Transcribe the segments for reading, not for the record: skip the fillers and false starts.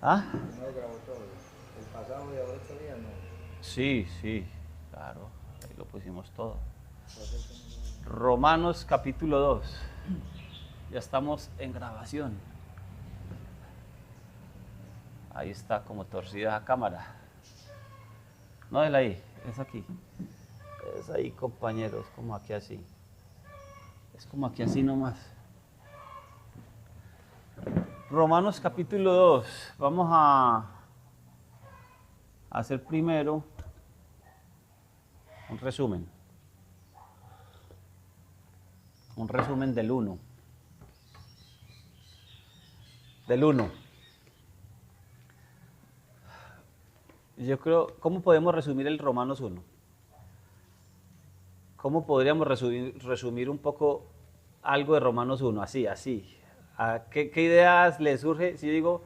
¿Ah? No lo grabó todo. El pasado y ahora 8 días no. Sí, sí, claro, ahí lo pusimos todo. Entonces, Romanos capítulo 2. Ya estamos en grabación. Ahí está como torcida la cámara. No es ahí, es aquí. Es ahí, compañeros, como aquí así. Es como aquí así nomás. Romanos capítulo 2. Vamos a hacer primero un resumen. Un resumen del 1. Del 1. Yo creo, ¿cómo podemos resumir el Romanos 1? ¿Cómo podríamos resumir un poco algo de Romanos 1? Así, así. ¿Qué ideas le surge? Si digo,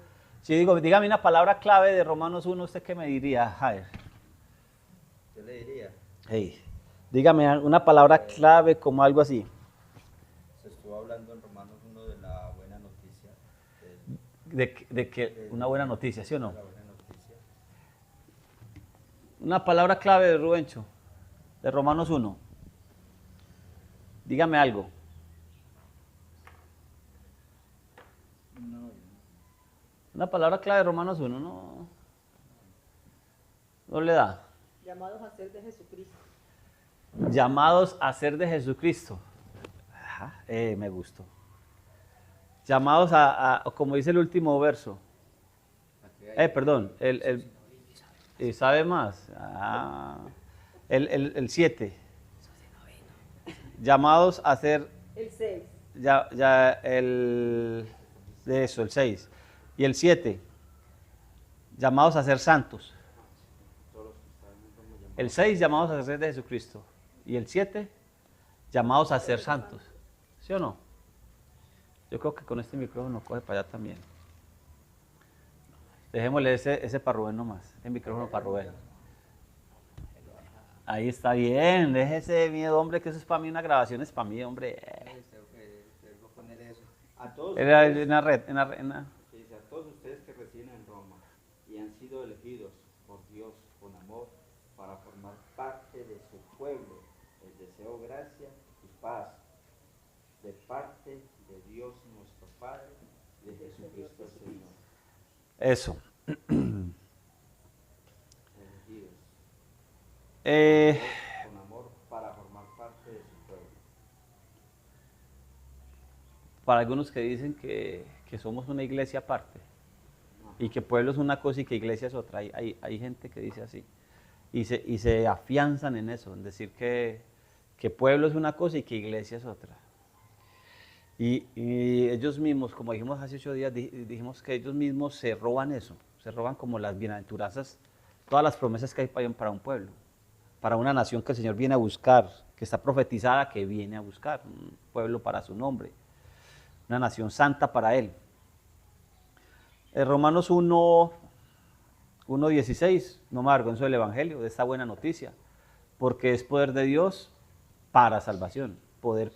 dígame una palabra clave de Romanos 1, ¿usted qué me diría, Jair? yo le diría, Hey, dígame una palabra clave como algo así. se estuvo hablando en Romanos 1 de la buena noticia. De que una buena noticia, ¿sí o no? La buena noticia. Una palabra clave de Rubencho, de Romanos 1. Dígame algo. No, Una palabra clave de Romanos 1, no le da. Llamados a ser de Jesucristo. Llamados a ser de Jesucristo. Ajá, me gustó. Llamados como dice el último verso. Perdón, ¿y sabe más? El 7. Llamados a ser, El 6. de eso, el 6. Y el 7. Llamados a ser santos. El 6, llamados a ser de Jesucristo. Y el 7, llamados a ser santos. ¿Sí o no? Yo creo que con este micrófono coge para allá también. Dejémosle ese para Rubén nomás. El micrófono para Rubén. Ahí está bien. Déjese miedo, hombre, que eso es para mí. Una grabación es para mí, hombre. tengo que poner eso. A todos Era ustedes, en la red. que dice, a todos ustedes que residen en Roma y han sido elegidos por Dios con amor para formar parte de su pueblo, les deseo gracia y paz de parte de Dios nuestro Padre, de Jesucristo el Señor. Eso. Elegidos Eh, con amor para formar parte de su pueblo. para algunos que dicen que somos una iglesia aparte y que pueblo es una cosa y que iglesia es otra. Hay gente que dice así y se afianzan en eso, en decir que pueblo es una cosa y que iglesia es otra. Y ellos mismos, como dijimos hace 8 días, dijimos que ellos mismos se roban eso, se roban como las bienaventuranzas, todas las promesas que hay para un pueblo, para una nación que el Señor viene a buscar, que está profetizada que viene a buscar, un pueblo para su nombre, una nación santa para Él. Romanos 1:16, no me avergüenzo del Evangelio, de esta buena noticia, porque es poder de Dios para salvación, poder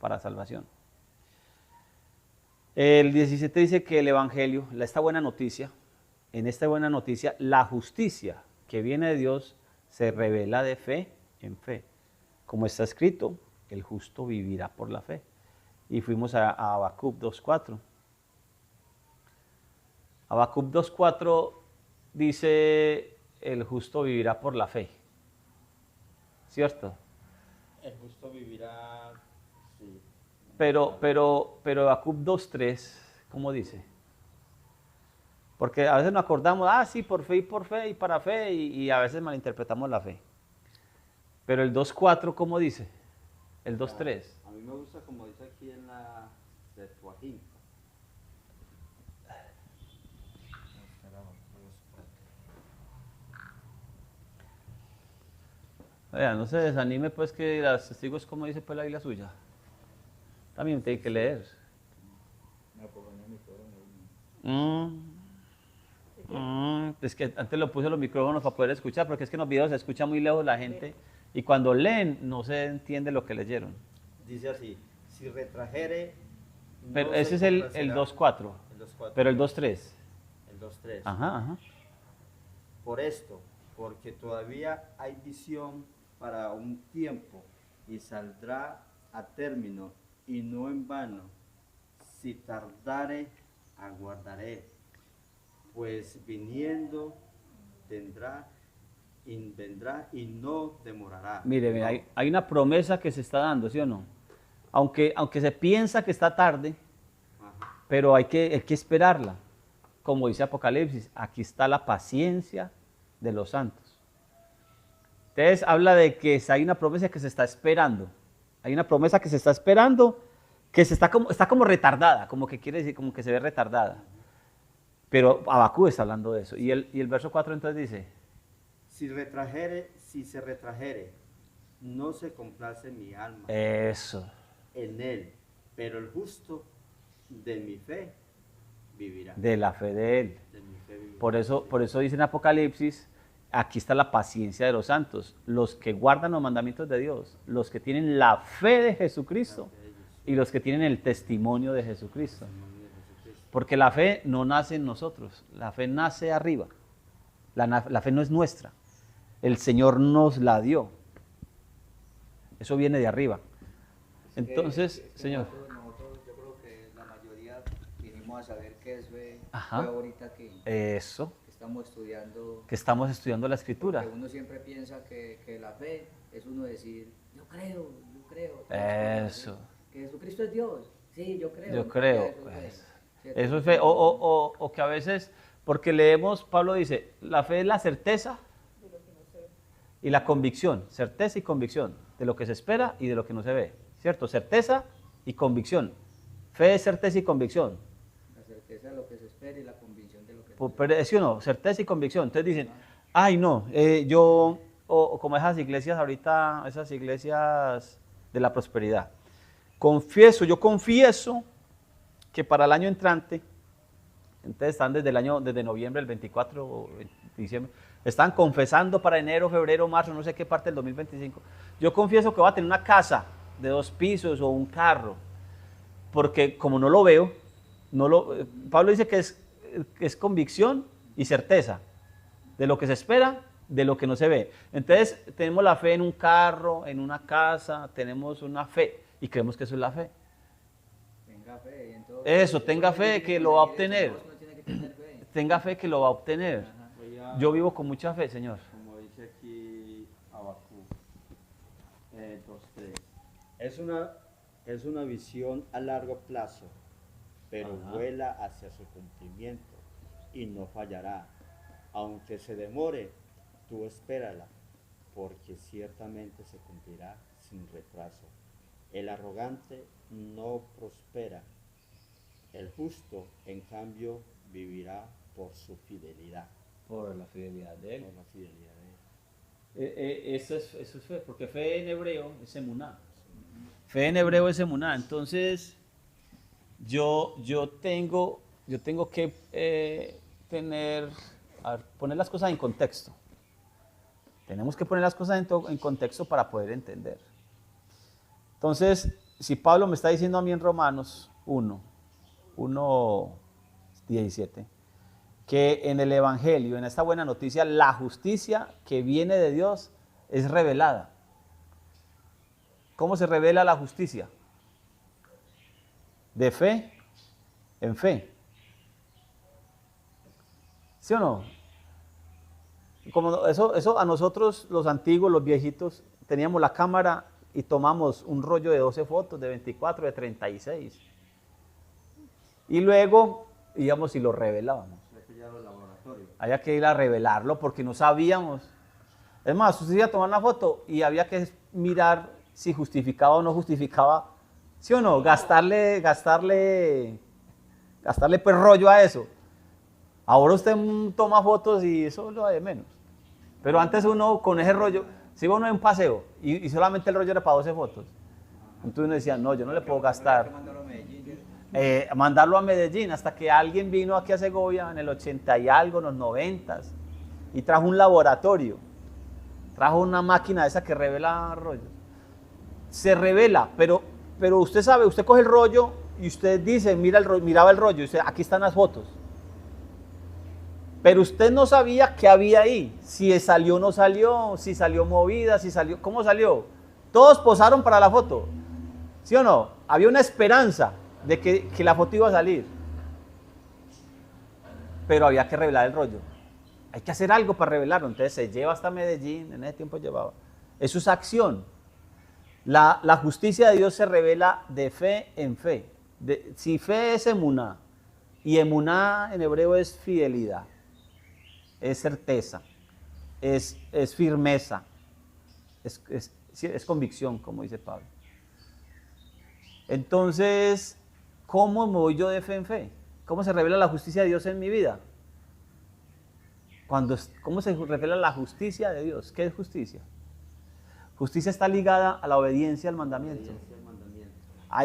para salvación. El 17 dice que el Evangelio, esta buena noticia, en esta buena noticia, la justicia que viene de Dios se revela de fe en fe. Como está escrito, el justo vivirá por la fe. Y fuimos a Habacuc 2:4. Habacuc 2:4 dice, el justo vivirá por la fe. ¿Cierto? El justo vivirá, sí. Pero Habacuc 2:3, ¿cómo dice? Porque a veces nos acordamos, sí, por fe y para fe, y a veces malinterpretamos la fe. Pero el 2:4, ¿cómo dice? El 2:3. A mí me gusta como dice aquí en la Septuaginta. Oiga, no se desanime pues que los testigos, como dice pues la Biblia suya. También tiene que leer. Es que antes lo puse los micrófonos para poder escuchar, porque es que en los videos se escucha muy lejos la gente y cuando leen no se entiende lo que leyeron. Dice así, si retrajere... Pero ese es el 2:4, El 2:4. pero el 2:3. 2:3. Ajá. Por esto, porque todavía hay visión para un tiempo y saldrá a término y no en vano. Si tardare, aguardaré, pues viniendo vendrá y no demorará. Mire, No. hay una promesa que se está dando, ¿sí o no? Aunque se piensa que está tarde, Ajá. pero hay que esperarla. Como dice Apocalipsis, aquí está la paciencia de los santos. Entonces habla de que hay una promesa que se está esperando. Hay una promesa que se está esperando, que está como retardada, como que quiere decir, como que se ve retardada. Pero Habacuc está hablando de eso. Y el verso 4 entonces dice, Si se retrajere, no se complace mi alma eso, en él, pero el justo de mi fe vivirá. de la fe de él. De mi fe vivirá. Por eso dice en Apocalipsis, aquí está la paciencia de los santos, los que guardan los mandamientos de Dios, los que tienen la fe de Jesucristo y los que tienen el testimonio de Jesucristo. Porque la fe no nace en nosotros, la fe nace arriba. La fe no es nuestra, el Señor nos la dio. Eso viene de arriba. Entonces, Señor. Nosotros, yo creo que la mayoría vinimos a saber qué es fe. Ajá. Fue ahorita que Eso, estamos estudiando. que estamos estudiando la Escritura. Que uno siempre piensa que la fe es uno decir, yo creo. Eso. Que Jesucristo es Dios. Sí, yo creo. Yo creo. Eso es fe. ¿Cierto? Eso es fe. O que a veces, porque leemos, Pablo dice, la fe es la certeza y la convicción. Certeza y convicción de lo que se espera y de lo que no se ve. ¿Cierto? Certeza y convicción. Fe es certeza y convicción. La certeza de lo que se espera y la convicción de lo que no se Pero, ¿sí o no? Certeza y convicción. Entonces dicen, ay no, yo, o como esas iglesias ahorita, esas iglesias de la prosperidad. Yo confieso que para el año entrante, entonces están desde noviembre, el 24 o diciembre, están confesando para enero, febrero, marzo, no sé qué parte del 2025. Yo confieso que voy a tener una casa de 2 pisos o un carro, porque como no lo veo, Pablo dice que es convicción y certeza de lo que se espera, de lo que no se ve. Entonces tenemos la fe en un carro, en una casa, tenemos una fe y creemos que eso es la fe. Tenga fe. Y entonces, Eso, tenga fe que lo va a obtener. Uno tiene que tener fe. Tenga fe que lo va a obtener. Ajá. Voy a- Yo vivo con mucha fe, Señor. Como dice aquí Habacuc 2:3. Es una visión a largo plazo, pero Ajá. vuela hacia su cumplimiento y no fallará. Aunque se demore, tú espérala, porque ciertamente se cumplirá sin retraso. El arrogante no prospera, el justo, en cambio, vivirá por su fidelidad. Por la fidelidad de Por la fidelidad de él. Eso es fe, porque fe en hebreo es emuná. Fe en hebreo es emuná. Entonces, yo tengo que poner las cosas en contexto. Tenemos que poner las cosas en contexto para poder entender. Entonces, si Pablo me está diciendo a mí en Romanos 1:17, que en el Evangelio, en esta buena noticia, la justicia que viene de Dios es revelada. ¿Cómo se revela la justicia? De fe en fe. ¿Sí o no? Como eso a nosotros, los antiguos, los viejitos, teníamos la cámara y tomamos un rollo de 12 fotos, de 24, de 36. Y luego íbamos y lo revelábamos. Eso ya los laboratorios. Había que ir a revelarlo porque no sabíamos. Es más, usted iba a tomar una foto y había que mirar si justificaba o no justificaba. ¿Sí o no? Gastarle pues rollo a eso. Ahora usted toma fotos y eso lo de menos. Pero antes uno con ese rollo, si iba uno en un paseo y solamente el rollo era para 12 fotos. Entonces uno decía, no, yo no le puedo gastar. Mandarlo a Medellín, ¿cierto? Mandarlo a Medellín hasta que alguien vino aquí a Segovia en el 80 y algo, en los 90 y trajo un laboratorio, trajo una máquina esa que revela rollos. Se revela, pero usted sabe, usted coge el rollo y usted dice, miraba el rollo y dice, aquí están las fotos. Pero usted no sabía qué había ahí, si salió o no salió, si salió movida, si salió, ¿cómo salió? Todos posaron para la foto, ¿sí o no? Había una esperanza de que la foto iba a salir. Pero había que revelar el rollo. Hay que hacer algo para revelarlo. Entonces se lleva hasta Medellín, en ese tiempo llevaba. Eso es acción. La justicia de Dios se revela de fe en fe. Si fe es emuná, y emuná en hebreo es fidelidad, es certeza, es firmeza, es convicción, como dice Pablo. Entonces, ¿cómo me voy yo de fe en fe? ¿Cómo se revela la justicia de Dios en mi vida? ¿Cómo se revela la justicia de Dios? ¿Qué es justicia? Justicia está ligada a la obediencia al mandamiento.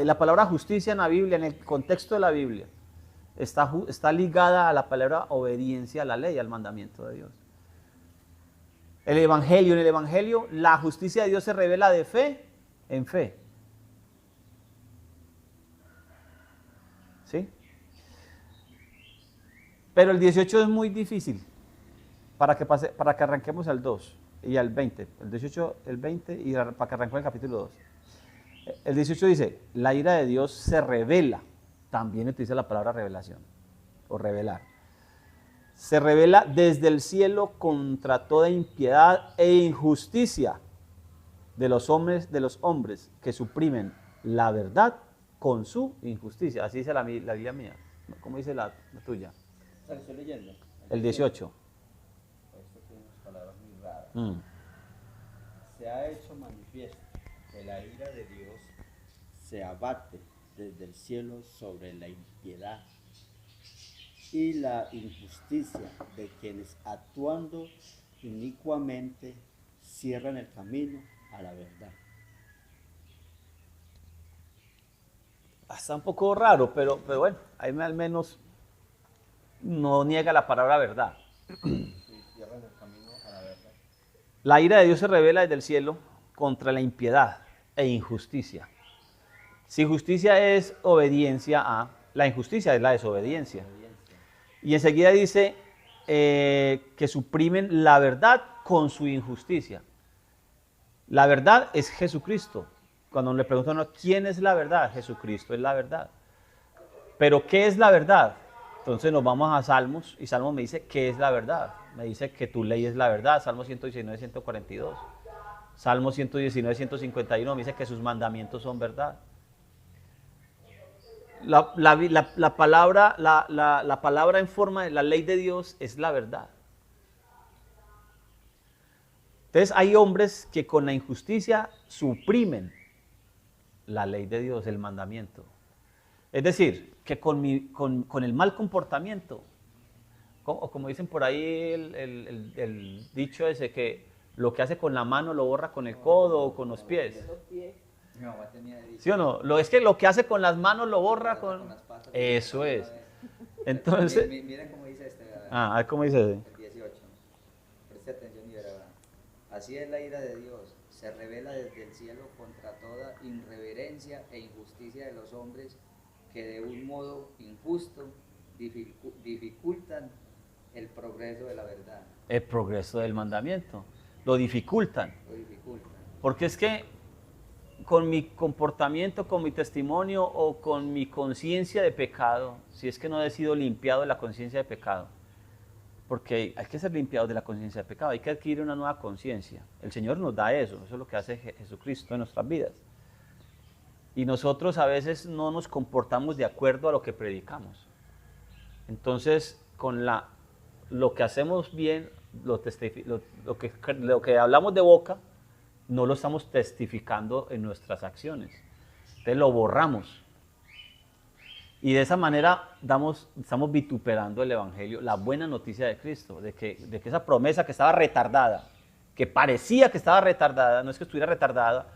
La palabra justicia en la Biblia, en el contexto de la Biblia, está ligada a la palabra obediencia a la ley, al mandamiento de Dios. En el Evangelio, la justicia de Dios se revela de fe en fe. ¿Sí? Pero el 18 es muy difícil para que arranquemos al 2 y al 20. El 18, el 20 y para que arranquemos el capítulo 2. El 18 dice, la ira de Dios se revela. También utiliza la palabra revelación o revelar. Se revela desde el cielo contra toda impiedad e injusticia de los hombres que suprimen la verdad con su injusticia. Así dice la Biblia mía. ¿Cómo dice la tuya? Estoy leyendo. El 18. Esto tiene unas palabras muy raras. Se ha hecho manifiesto que la ira de Dios se abate desde el cielo sobre la impiedad y la injusticia de quienes actuando inicuamente cierran el camino a la verdad. Está un poco raro, pero bueno, ahí al menos no niega la palabra verdad. Sí, cierran el camino a la verdad. La ira de Dios se revela desde el cielo contra la impiedad e injusticia. Si justicia es obediencia a, la injusticia es la desobediencia. Y enseguida dice que suprimen la verdad con su injusticia. La verdad es Jesucristo. Cuando le preguntan a uno, ¿quién es la verdad? Jesucristo es la verdad. Pero ¿qué es la verdad? Entonces nos vamos a Salmos y Salmos me dice ¿qué es la verdad? Me dice que tu ley es la verdad. Salmo 119, 142. Salmo 119, 151 me dice que sus mandamientos son verdad. La palabra en forma de la ley de Dios es la verdad. Entonces hay hombres que con la injusticia suprimen la ley de Dios, el mandamiento. Es decir, que con el mal comportamiento, como dicen por ahí el dicho ese, que lo que hace con la mano lo borra con el codo o con los pies. Mi mamá tenía dicho. ¿Sí o no? Es que lo que hace con las manos lo borra con... las patas. Eso es. Entonces... Miren cómo dice este. a ver cómo dice ese. El 18. Preste atención y verá. Así es la ira de Dios. Se revela desde el cielo contra toda irreverencia e injusticia de los hombres que de un modo injusto dificultan el progreso de la verdad. El progreso del mandamiento. Lo dificultan. Lo dificultan. Porque es que con mi comportamiento, con mi testimonio o con mi conciencia de pecado, si es que no he sido limpiado de la conciencia de pecado, porque hay que ser limpiados de la conciencia de pecado, hay que adquirir una nueva conciencia. El Señor nos da eso es lo que hace Jesucristo en nuestras vidas. Y nosotros a veces no nos comportamos de acuerdo a lo que predicamos. Entonces, con lo que hacemos bien, lo que hablamos de boca, no lo estamos testificando en nuestras acciones. Entonces lo borramos. Y de esa manera estamos vituperando el Evangelio, la buena noticia de Cristo, de que esa promesa que estaba retardada, que parecía que estaba retardada, no es que estuviera retardada,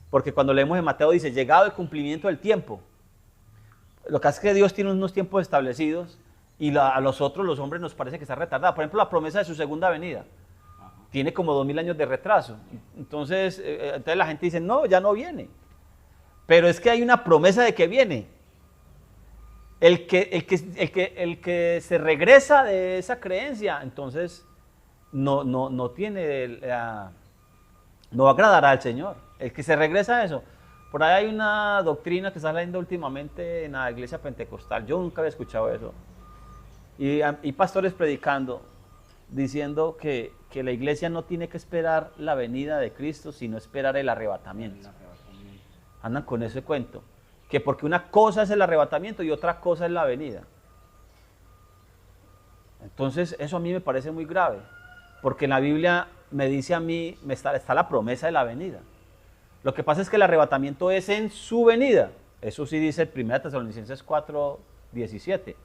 porque cuando leemos en Mateo dice, llegado el cumplimiento del tiempo. Lo que hace es que Dios tiene unos tiempos establecidos y a los hombres, nos parece que está retardada. Por ejemplo, la promesa de su segunda venida. Tiene como 2000 años de retraso. Entonces la gente dice, no, ya no viene. Pero es que hay una promesa de que viene. El que se regresa de esa creencia, entonces no tiene, no agradará al Señor. El que se regresa a eso. Por ahí hay una doctrina que está saliendo últimamente en la iglesia pentecostal. Yo nunca había escuchado eso. Y pastores predicando, diciendo que la iglesia no tiene que esperar la venida de Cristo, sino esperar el arrebatamiento. Andan con ese cuento. Que porque una cosa es el arrebatamiento y otra cosa es la venida. Entonces eso a mí me parece muy grave. Porque en la Biblia me dice a mí, está la promesa de la venida. Lo que pasa es que el arrebatamiento es en su venida. Eso sí dice el 1 Tesalonicenses 4:17.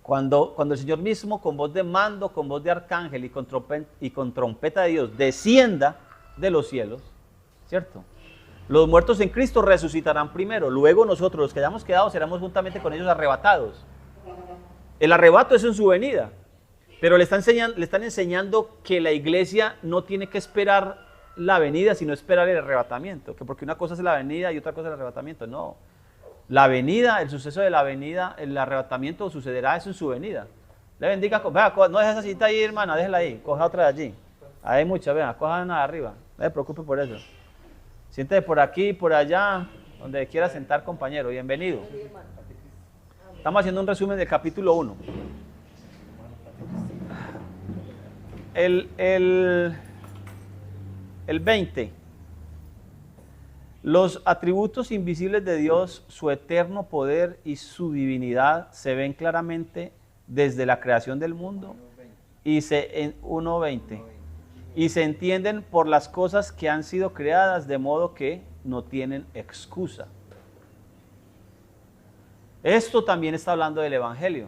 Cuando el Señor mismo, con voz de mando, con voz de arcángel y con trompeta de Dios, descienda de los cielos, ¿cierto? Los muertos en Cristo resucitarán primero. Luego nosotros, los que hayamos quedado, seremos juntamente con ellos arrebatados. El arrebato es en su venida. Pero le están enseñando que la iglesia no tiene que esperar la venida, sino esperar el arrebatamiento. Que porque una cosa es la venida y otra cosa es el arrebatamiento. No. La venida, el suceso de la venida, el arrebatamiento sucederá eso en su venida. Le bendiga. Vea, no dejes esa cita ahí, hermana, déjela ahí. Coja otra de allí. Ahí hay muchas, vea, coja una de arriba. No se preocupe por eso. Siéntese por aquí, por allá, donde quiera sentar, compañero. Bienvenido. Estamos haciendo un resumen del capítulo 1. El 20. Los atributos invisibles de Dios, su eterno poder y su divinidad se ven claramente desde la creación del mundo y en 1:20. Y se entienden por las cosas que han sido creadas, de modo que no tienen excusa. Esto también está hablando del Evangelio.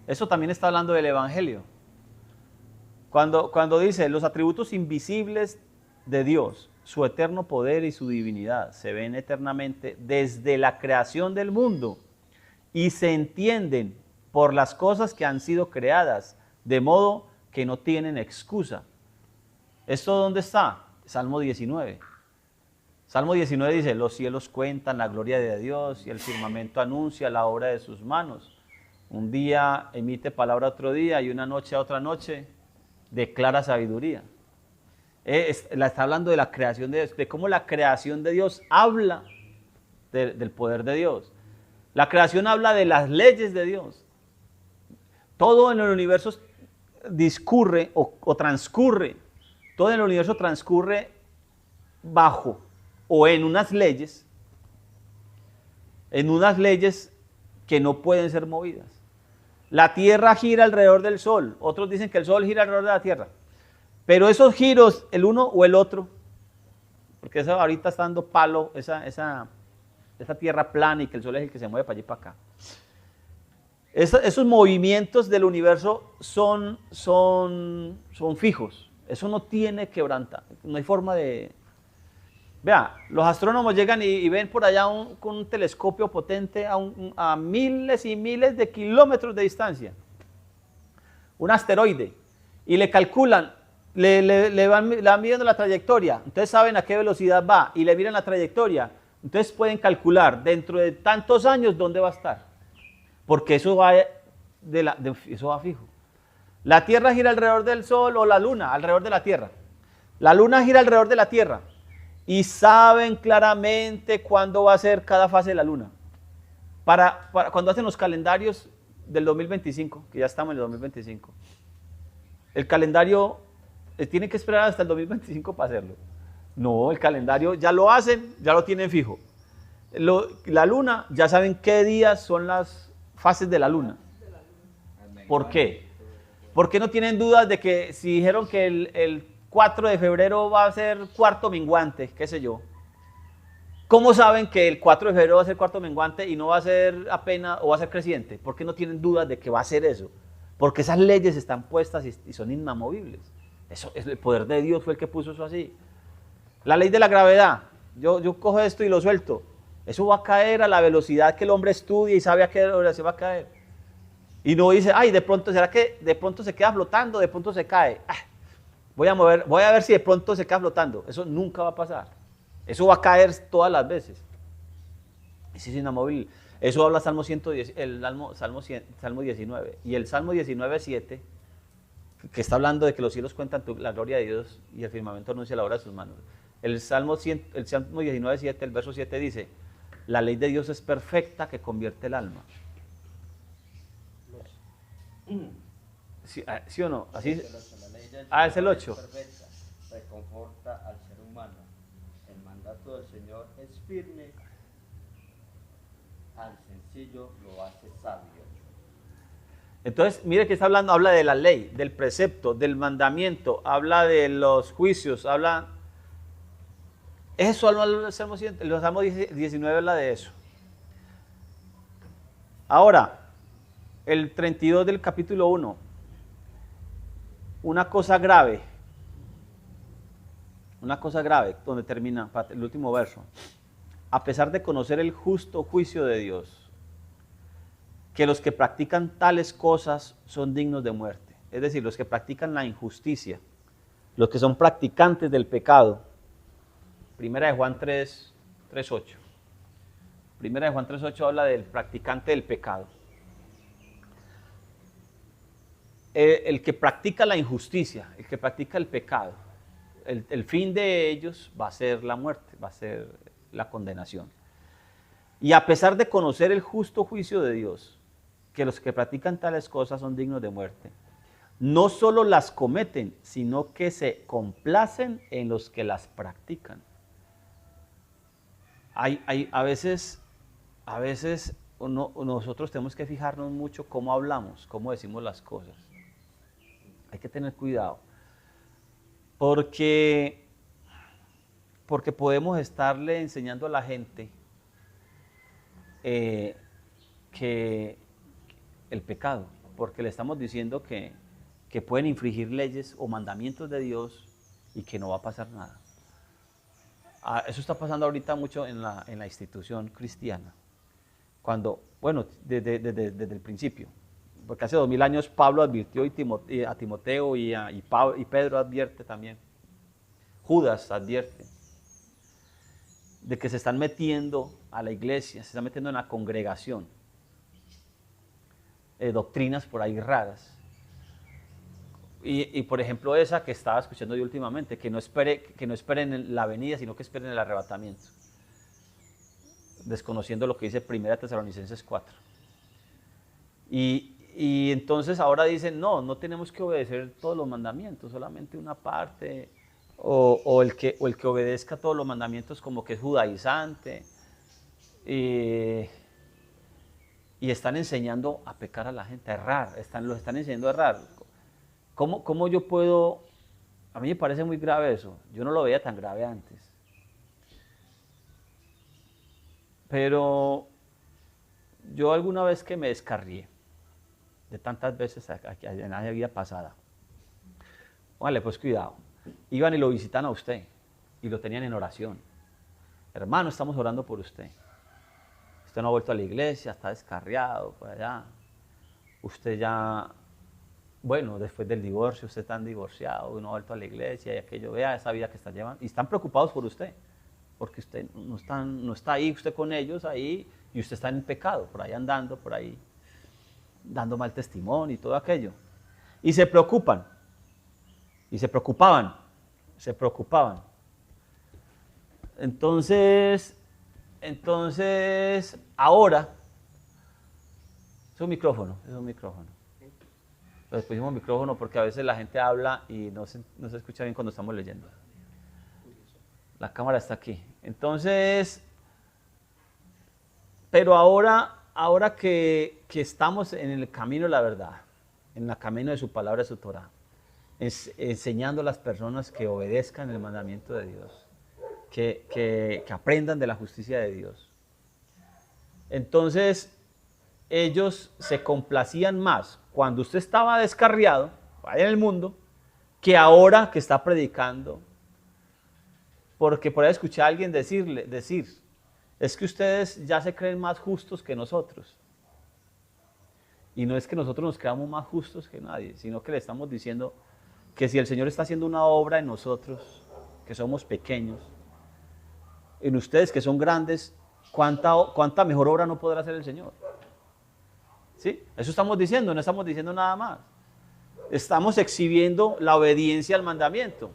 Eso también está hablando del Evangelio. Cuando dice los atributos invisibles de Dios, su eterno poder y su divinidad se ven eternamente desde la creación del mundo y se entienden por las cosas que han sido creadas, de modo que no tienen excusa. ¿Esto dónde está? Salmo 19. Salmo 19 dice, los cielos cuentan la gloria de Dios y el firmamento anuncia la obra de sus manos. Un día emite palabra a otro día y una noche a otra noche declara sabiduría. Está hablando de la creación de Dios, de cómo la creación de Dios habla del poder de Dios. La creación habla de las leyes de Dios. Todo en el universo discurre o transcurre, todo en el universo transcurre bajo o en unas leyes que no pueden ser movidas. La tierra gira alrededor del sol, otros dicen que el sol gira alrededor de la tierra. Pero esos giros, el uno o el otro, porque eso ahorita está dando palo, esa tierra plana y que el sol es el que se mueve para allí y para acá. Esos movimientos del universo son fijos. Eso no tiene quebrantar, no hay forma de... Vea, los astrónomos llegan y ven por allá con un telescopio potente a miles y miles de kilómetros de distancia. Un asteroide. Y le calculan, le van midiendo la trayectoria. Entonces saben a qué velocidad va y le miran la trayectoria. Entonces pueden calcular dentro de tantos años dónde va a estar. Porque eso va fijo. La Tierra gira alrededor del Sol o la Luna alrededor de la Tierra. La Luna gira alrededor de la Tierra. Y saben claramente cuándo va a ser cada fase de la Luna. Para cuando hacen los calendarios del 2025, que ya estamos en el 2025, el calendario tiene que esperar hasta el 2025 para hacerlo. No, el calendario ya lo hacen, ya lo tienen fijo. La Luna, ya saben qué días son las fases de la Luna. ¿Por qué? Porque no tienen dudas de que si dijeron que el 4 de febrero va a ser cuarto menguante, qué sé yo. ¿Cómo saben que el 4 de febrero va a ser cuarto menguante y no va a ser apenas o va a ser creciente? ¿Por qué no tienen dudas de que va a ser eso? Porque esas leyes están puestas y son inamovibles. Eso, el poder de Dios fue el que puso eso así. La ley de la gravedad, yo cojo esto y lo suelto. Eso va a caer a la velocidad que el hombre estudia y sabe a qué velocidad va a caer. Y no dice, ay, de pronto, ¿será que de pronto se queda flotando, de pronto se cae? Voy a ver si de pronto se queda flotando. Eso nunca va a pasar. Eso va a caer todas las veces. Sí, es inamovible. Eso habla Salmo 110, Salmo 19. Y el Salmo 19:7, que está hablando de que los cielos cuentan la gloria de Dios y el firmamento anuncia la obra de sus manos. El Salmo 19:7, el verso 7 dice, la ley de Dios es perfecta que convierte el alma. ¿Sí o no? Así, es el 8. Perfecta, reconforta al ser humano. El mandato del Señor es firme, al sencillo lo hace sabio. Entonces, mire que está hablando, habla de la ley, del precepto, del mandamiento, habla de los juicios, habla... Eso habla el Salmo 19 habla de eso. Ahora, el 32 del capítulo 1, una cosa grave, donde termina el último verso. A pesar de conocer el justo juicio de Dios, que los que practican tales cosas son dignos de muerte. Es decir, los que practican la injusticia, los que son practicantes del pecado. Primera de Juan 3:8. Primera de Juan 3:8 habla del practicante del pecado. El que practica la injusticia, el que practica el pecado, el fin de ellos va a ser la muerte, va a ser la condenación. Y a pesar de conocer el justo juicio de Dios, que los que practican tales cosas son dignos de muerte, no solo las cometen, sino que se complacen en los que las practican. A veces nosotros tenemos que fijarnos mucho cómo hablamos, cómo decimos las cosas. Hay que tener cuidado, porque podemos estarle enseñando a la gente que el pecado, porque le estamos diciendo que pueden infringir leyes o mandamientos de Dios y que no va a pasar nada. Eso está pasando ahorita mucho en la institución cristiana, cuando, bueno, desde el principio, porque hace 2000 años Pablo advirtió a Timoteo y Pedro advierte también, Judas advierte, de que se están metiendo a la iglesia, se están metiendo en la congregación, doctrinas por ahí raras. Y por ejemplo esa que estaba escuchando yo últimamente, que no esperen la venida, sino que esperen el arrebatamiento, desconociendo lo que dice 1 Tesalonicenses 4. Y entonces ahora dicen, no tenemos que obedecer todos los mandamientos, solamente una parte, o el que obedezca todos los mandamientos como que es judaizante, y están enseñando a pecar a la gente, a errar, los están enseñando a errar. ¿Cómo yo puedo? A mí me parece muy grave eso. Yo no lo veía tan grave antes. Pero yo alguna vez que me descarrié, de tantas veces en la vida pasada, vale, pues cuidado. Iban y lo visitan a usted y lo tenían en oración. Hermano, estamos orando por usted. Usted no ha vuelto a la iglesia, está descarriado por allá. Usted ya... Bueno, después del divorcio, usted está divorciado, no ha vuelto a la iglesia y aquello, vea esa vida que está llevando. Y están preocupados por usted, porque usted no está ahí, usted con ellos ahí, y usted está en pecado, por ahí andando, por ahí, dando mal testimonio y todo aquello. Y se preocupan, y se preocupaban. Entonces, ahora, es un micrófono. Pues pusimos micrófono porque a veces la gente habla y no se escucha bien cuando estamos leyendo. La cámara está aquí. Entonces, pero ahora que estamos en el camino de la verdad, en el camino de su palabra, de su Torah, enseñando a las personas que obedezcan el mandamiento de Dios, que aprendan de la justicia de Dios. Entonces, ellos se complacían más cuando usted estaba descarriado, allá en el mundo, que ahora que está predicando. Porque por ahí escuché a alguien decir, es que ustedes ya se creen más justos que nosotros. Y no es que nosotros nos creamos más justos que nadie, sino que le estamos diciendo que si el Señor está haciendo una obra en nosotros, que somos pequeños, en ustedes que son grandes, ¿cuánta mejor obra no podrá hacer el Señor? ¿Sí? Eso estamos diciendo, no estamos diciendo nada más. Estamos exhibiendo la obediencia al mandamiento.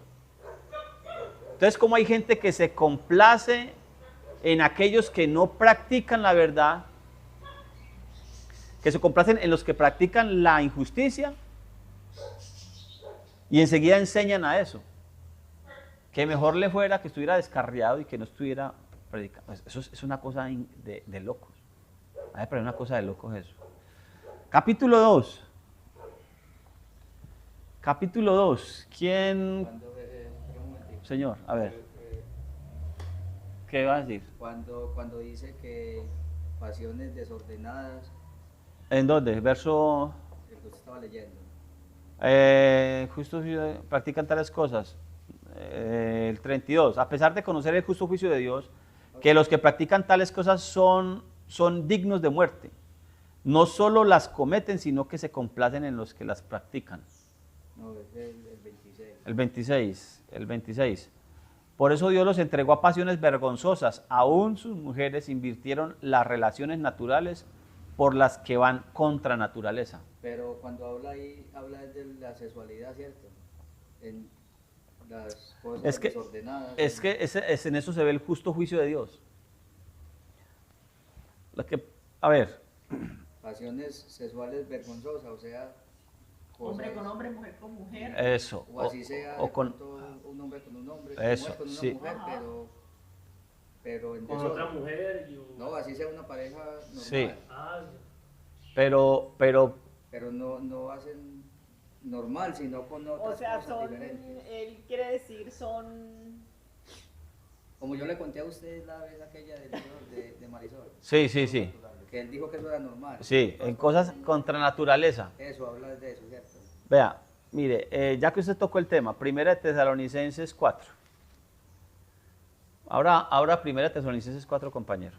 Entonces, como hay gente que se complace en aquellos que no practican la verdad, que se complacen en los que practican la injusticia y enseguida enseñan a eso, que mejor le fuera que estuviera descarriado y que no estuviera predicando. Eso es una cosa de locos. A mí me parece una cosa de locos eso. Capítulo 2. Capítulo 2. ¿Quién? Espera un momentico. Señor, a ver. ¿Qué va a decir? Cuando dice que pasiones desordenadas, ¿En dónde? Verso... el que usted estaba leyendo. Justo practican tales cosas. El 32. A pesar de conocer el justo juicio de Dios, que los que practican tales cosas son dignos de muerte. No solo las cometen, sino que se complacen en los que las practican. No, es el 26. El 26. El 26. Por eso Dios los entregó a pasiones vergonzosas. Aún sus mujeres invirtieron las relaciones naturales por las que van contra naturaleza. Pero cuando habla ahí, habla de la sexualidad, ¿cierto? En las cosas Es que desordenadas. en eso se ve el justo juicio de Dios. A ver, Pasiones sexuales vergonzosas, o sea, Hombre cosas- con hombre, mujer con mujer. eso. o así sea, o de con, pronto un hombre con un hombre, Eso, una mujer con una sí. mujer, Ajá. pero en Con desorden. otra mujer y No, así sea una pareja normal, Sí. Ah, pero pero no hacen normal, sino con O otras sea, cosas son, diferentes. él quiere decir, son... Como yo le conté a usted la vez aquella del libro de Marisol, sí, sí, sí. que él dijo que eso era normal. Sí, en cosas contra naturaleza. Eso, habla de eso, ¿cierto? Vea, mire, ya que usted tocó el tema, Primera de Tesalonicenses 4. Ahora Primera de Tesalonicenses 4, compañero.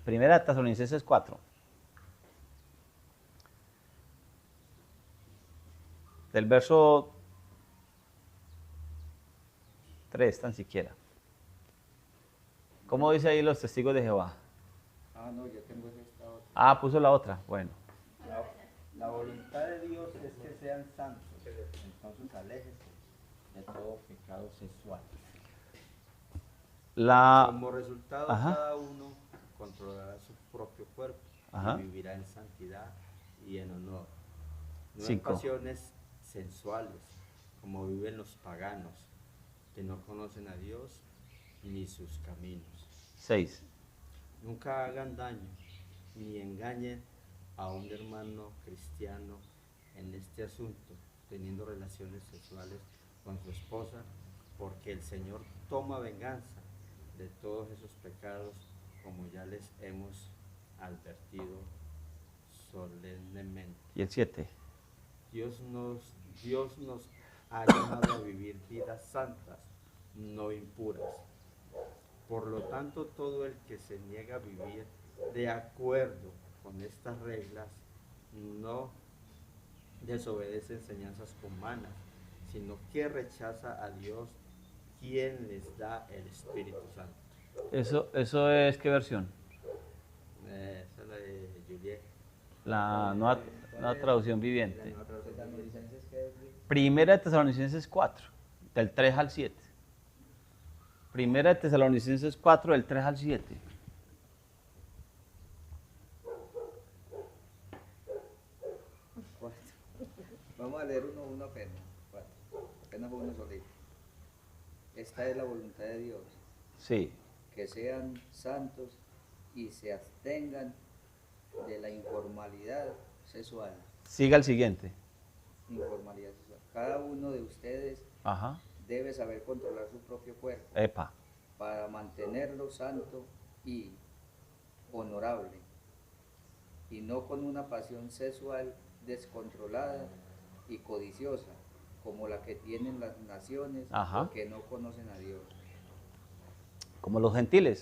Primera de Tesalonicenses 4. Del verso 3, tan siquiera. ¿Cómo dice ahí los testigos de Jehová? Ah, no, yo tengo esta otra. Ah, puso la otra. Bueno. La voluntad de Dios es que sean santos, entonces aléjense de todo pecado sexual. Como resultado, Ajá. cada uno controlará su propio cuerpo Ajá. y vivirá en santidad y en honor. No en 5. pasiones sensuales, como viven los paganos, que no conocen a Dios ni sus caminos. 6. Nunca hagan daño ni engañen a un hermano cristiano en este asunto, teniendo relaciones sexuales con su esposa, porque el Señor toma venganza de todos esos pecados, como ya les hemos advertido solemnemente. Y el 7. Dios nos ha llamado a vivir vidas santas, no impuras. Por lo tanto, todo el que se niega a vivir de acuerdo con estas reglas no desobedece enseñanzas humanas, sino que rechaza a Dios, quien les da el Espíritu Santo. ¿Eso es qué versión? Esa es la de Juliet. La nueva traducción viviente. Tesalonicenses, ¿qué es? Primera de Tesalonicenses 4, del 3 al 7. Primera de Tesalonicenses 4, del 3 al 7. Cuatro. Vamos a leer uno apenas. Cuatro. Apenas fue uno solito. Esta es la voluntad de Dios, Sí. que sean santos y se abstengan de la informalidad sexual. Siga el siguiente. Informalidad sexual. Cada uno de ustedes Ajá. debe saber controlar su propio cuerpo Epa. para mantenerlo santo y honorable, y no con una pasión sexual descontrolada y codiciosa, como la que tienen las naciones Ajá. que no conocen a Dios. Como los gentiles.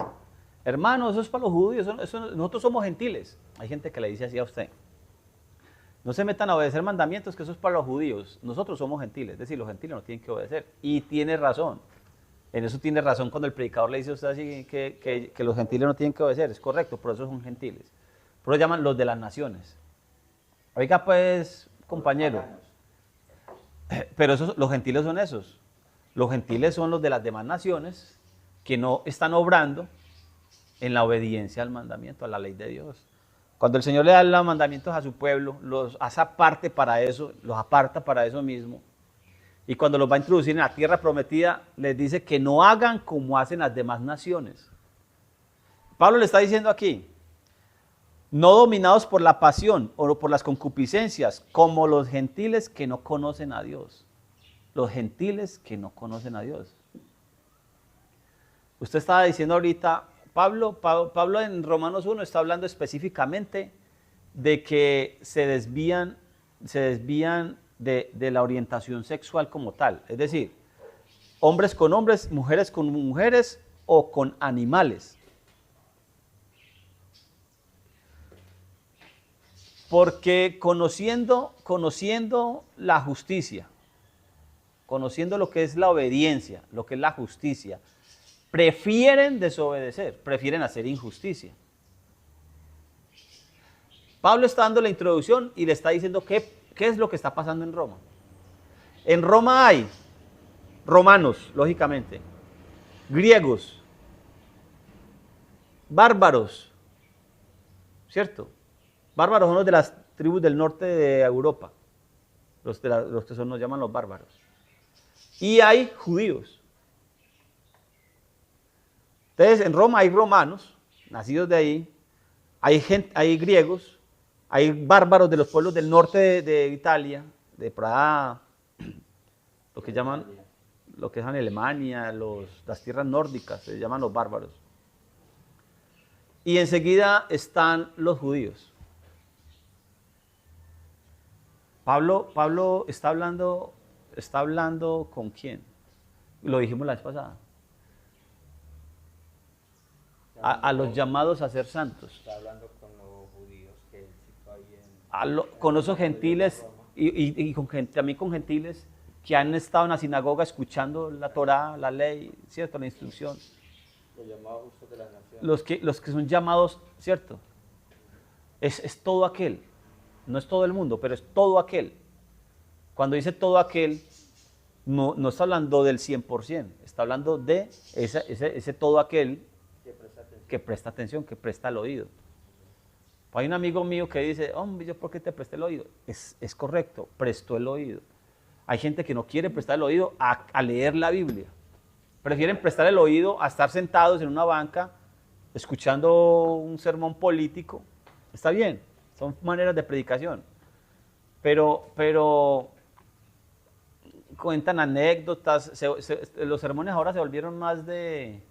Hermano, eso es para los judíos. Nosotros somos gentiles. Hay gente que le dice así a usted. No se metan a obedecer mandamientos, que eso es para los judíos. Nosotros somos gentiles, es decir, los gentiles no tienen que obedecer. Y tiene razón. En eso tiene razón cuando el predicador le dice a usted así que los gentiles no tienen que obedecer. Es correcto, por eso son gentiles. Por eso llaman los de las naciones. Oiga pues, compañero. Pero los gentiles son esos. Los gentiles son los de las demás naciones que no están obrando en la obediencia al mandamiento, a la ley de Dios. Cuando el Señor le da los mandamientos a su pueblo, los hace aparte para eso, los aparta para eso mismo. Y cuando los va a introducir en la tierra prometida, les dice que no hagan como hacen las demás naciones. Pablo le está diciendo aquí, no dominados por la pasión o por las concupiscencias, como los gentiles que no conocen a Dios. Los gentiles que no conocen a Dios. Usted estaba diciendo ahorita, Pablo en Romanos 1 está hablando específicamente de que se desvían de la orientación sexual como tal. Es decir, hombres con hombres, mujeres con mujeres o con animales. Porque conociendo la justicia, conociendo lo que es la obediencia, lo que es la justicia, prefieren desobedecer, prefieren hacer injusticia. Pablo está dando la introducción y le está diciendo qué es lo que está pasando en Roma. En Roma hay romanos, lógicamente, griegos, bárbaros, ¿cierto? Bárbaros son los de las tribus del norte de Europa, los que nos llaman los bárbaros. Y hay judíos. Entonces, en Roma hay romanos, nacidos de ahí, hay griegos, hay bárbaros de los pueblos del norte de Italia, de por allá, lo que es Alemania, las tierras nórdicas, se llaman los bárbaros. Y enseguida están los judíos. Pablo está hablando ¿con quién? Lo dijimos la vez pasada. A los llamados a ser santos. Está hablando con los judíos que él citó ahí con esos gentiles y también con gentiles que han estado en la sinagoga escuchando la Torá, la ley, ¿cierto? La instrucción. los llamados justos de las naciones. Los que son llamados, ¿cierto? Es todo aquel. No es todo el mundo, pero es todo aquel. Cuando dice todo aquel, no está hablando del 100%, está hablando de ese todo aquel que presta atención, que presta el oído. Hay un amigo mío que dice, hombre, ¿yo por qué te presté el oído? Es correcto, prestó el oído. Hay gente que no quiere prestar el oído a leer la Biblia. Prefieren prestar el oído a estar sentados en una banca escuchando un sermón político. Está bien, son maneras de predicación. Pero cuentan anécdotas. Los sermones ahora se volvieron más de...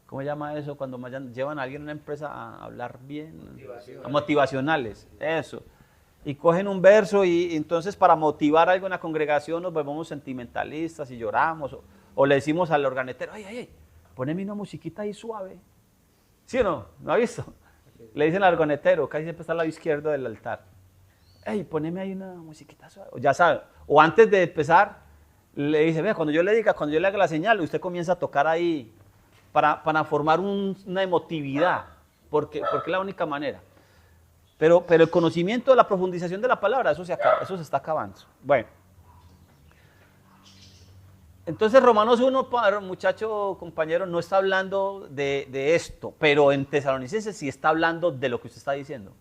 ¿Cómo se llama eso? Cuando llevan a alguien a una empresa a hablar bien. Motivacionales, eso. Y cogen un verso y entonces para motivar algo en la congregación nos volvemos sentimentalistas y lloramos. O le decimos al organetero, ay, poneme una musiquita ahí suave. ¿Sí o no? ¿No ha visto? Le dicen al organetero, casi siempre está al lado izquierdo del altar. Hey, poneme ahí una musiquita suave. Ya sabe. O antes de empezar, le dice, vea, cuando yo le haga la señal, usted comienza a tocar ahí para formar una emotividad, porque es la única manera. Pero el conocimiento, la profundización de la palabra, eso se está acabando. Bueno. Entonces Romanos 1, muchacho, compañero, no está hablando de esto, pero en Tesalonicenses sí está hablando de lo que usted está diciendo.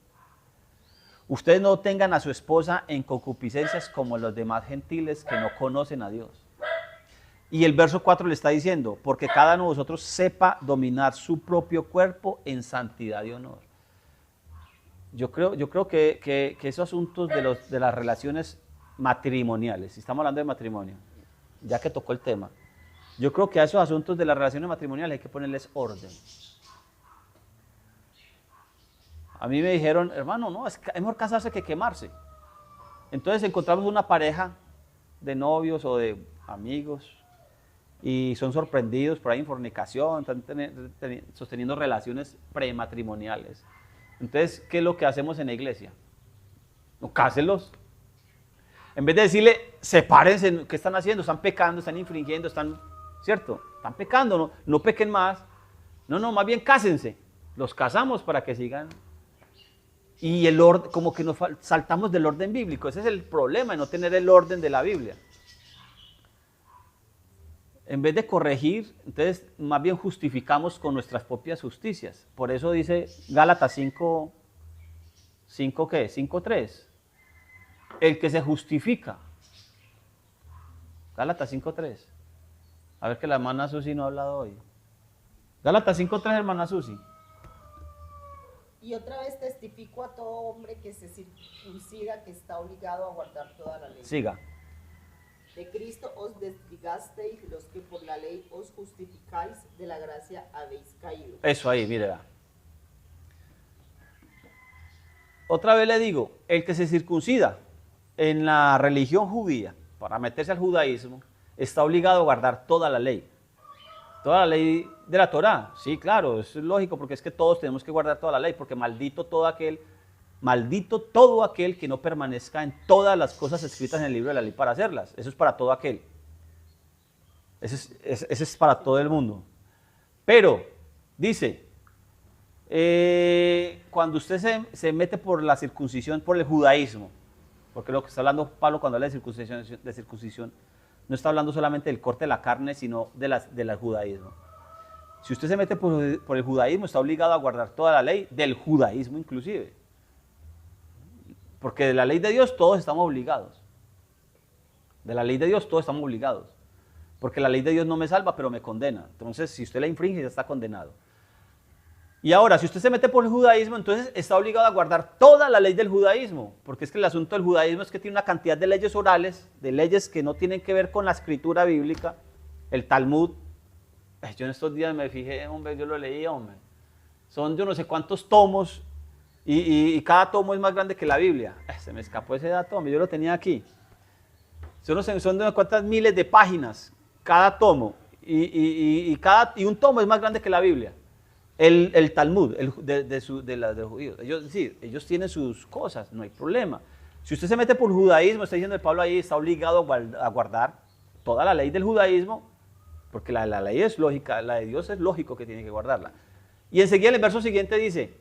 Ustedes no tengan a su esposa en concupiscencias como los demás gentiles que no conocen a Dios. Y el verso 4 le está diciendo, porque cada uno de vosotros sepa dominar su propio cuerpo en santidad y honor. Yo creo que esos asuntos de las relaciones matrimoniales, si estamos hablando de matrimonio, ya que tocó el tema, yo creo que a esos asuntos de las relaciones matrimoniales hay que ponerles orden. A mí me dijeron, hermano, no, es mejor casarse que quemarse. Entonces encontramos una pareja de novios o de amigos y son sorprendidos por ahí en fornicación, están sosteniendo relaciones prematrimoniales. Entonces, ¿qué es lo que hacemos en la iglesia? No, cáselos. En vez de decirle, sepárense, ¿qué están haciendo? Están pecando, están infringiendo, están, ¿cierto? Están pecando, no, no pequen más. No, más bien cásense. Los casamos para que sigan. Y el orden, como que nos saltamos del orden bíblico. Ese es el problema de no tener el orden de la Biblia. En vez de corregir, entonces más bien justificamos con nuestras propias justicias. Por eso dice Gálatas 5, ¿qué? 5:3. El que se justifica. Gálatas 5:3. A ver que la hermana Susi no ha hablado hoy. Gálatas 5:3, hermana Susi. Y otra vez testifico a todo hombre que se circuncida que está obligado a guardar toda la ley. Siga. De Cristo os desligasteis, los que por la ley os justificáis, de la gracia habéis caído. Eso ahí, mírela. Otra vez le digo, el que se circuncida en la religión judía, para meterse al judaísmo, está obligado a guardar toda la ley. Toda la ley de la Torá. Sí, claro, eso es lógico, porque es que todos tenemos que guardar toda la ley, porque maldito todo aquel que no permanezca en todas las cosas escritas en el libro de la ley para hacerlas. Eso es para todo aquel. Ese es para todo el mundo. Pero, dice, cuando usted se mete por la circuncisión, por el judaísmo, porque lo que está hablando Pablo cuando habla de circuncisión, no está hablando solamente del corte de la carne, sino del judaísmo. Si usted se mete por el judaísmo, está obligado a guardar toda la ley, del judaísmo inclusive. Porque de la ley de Dios todos estamos obligados. De la ley de Dios todos estamos obligados. Porque la ley de Dios no me salva, pero me condena. Entonces, si usted la infringe, ya está condenado. Y ahora, si usted se mete por el judaísmo, entonces está obligado a guardar toda la ley del judaísmo. Porque es que el asunto del judaísmo es que tiene una cantidad de leyes orales, de leyes que no tienen que ver con la escritura bíblica, el Talmud. Yo en estos días me fijé, hombre, yo lo leí, hombre. Son yo no sé cuántos tomos y cada tomo es más grande que la Biblia. Se me escapó ese dato, hombre, yo lo tenía aquí. Son de unas cuantas miles de páginas cada tomo y un tomo es más grande que la Biblia. El Talmud de los judíos. Ellos tienen sus cosas, no hay problema. Si usted se mete por judaísmo, está diciendo el Pablo ahí, está obligado a guardar toda la ley del judaísmo, porque la ley es lógica, la de Dios es lógico que tiene que guardarla. Y enseguida en el verso siguiente dice,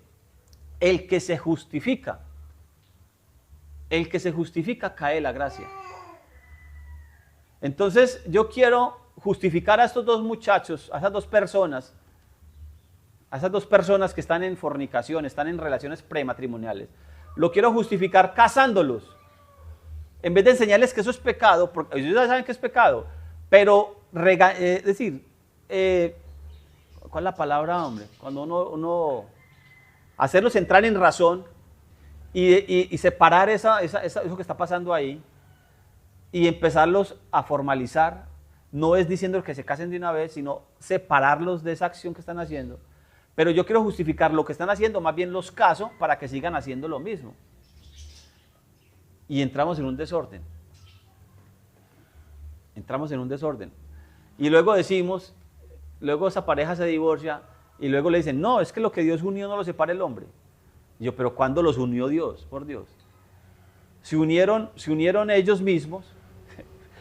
el que se justifica cae la gracia. Entonces yo quiero justificar a estos dos muchachos, a esas dos personas que están en fornicación, están en relaciones prematrimoniales. Lo quiero justificar casándolos. En vez de enseñarles que eso es pecado, porque ellos ya saben que es pecado, pero ¿cuál es la palabra, hombre? Cuando uno hacerlos entrar en razón y separar eso que está pasando ahí y empezarlos a formalizar, no es diciendo que se casen de una vez, sino separarlos de esa acción que están haciendo. Pero yo quiero justificar lo que están haciendo, más bien los caso para que sigan haciendo lo mismo. Y entramos en un desorden. Y luego luego esa pareja se divorcia y luego le dicen, no, es que lo que Dios unió no lo separa el hombre. Y yo, pero ¿cuándo los unió Dios? Por Dios. Se unieron ellos mismos,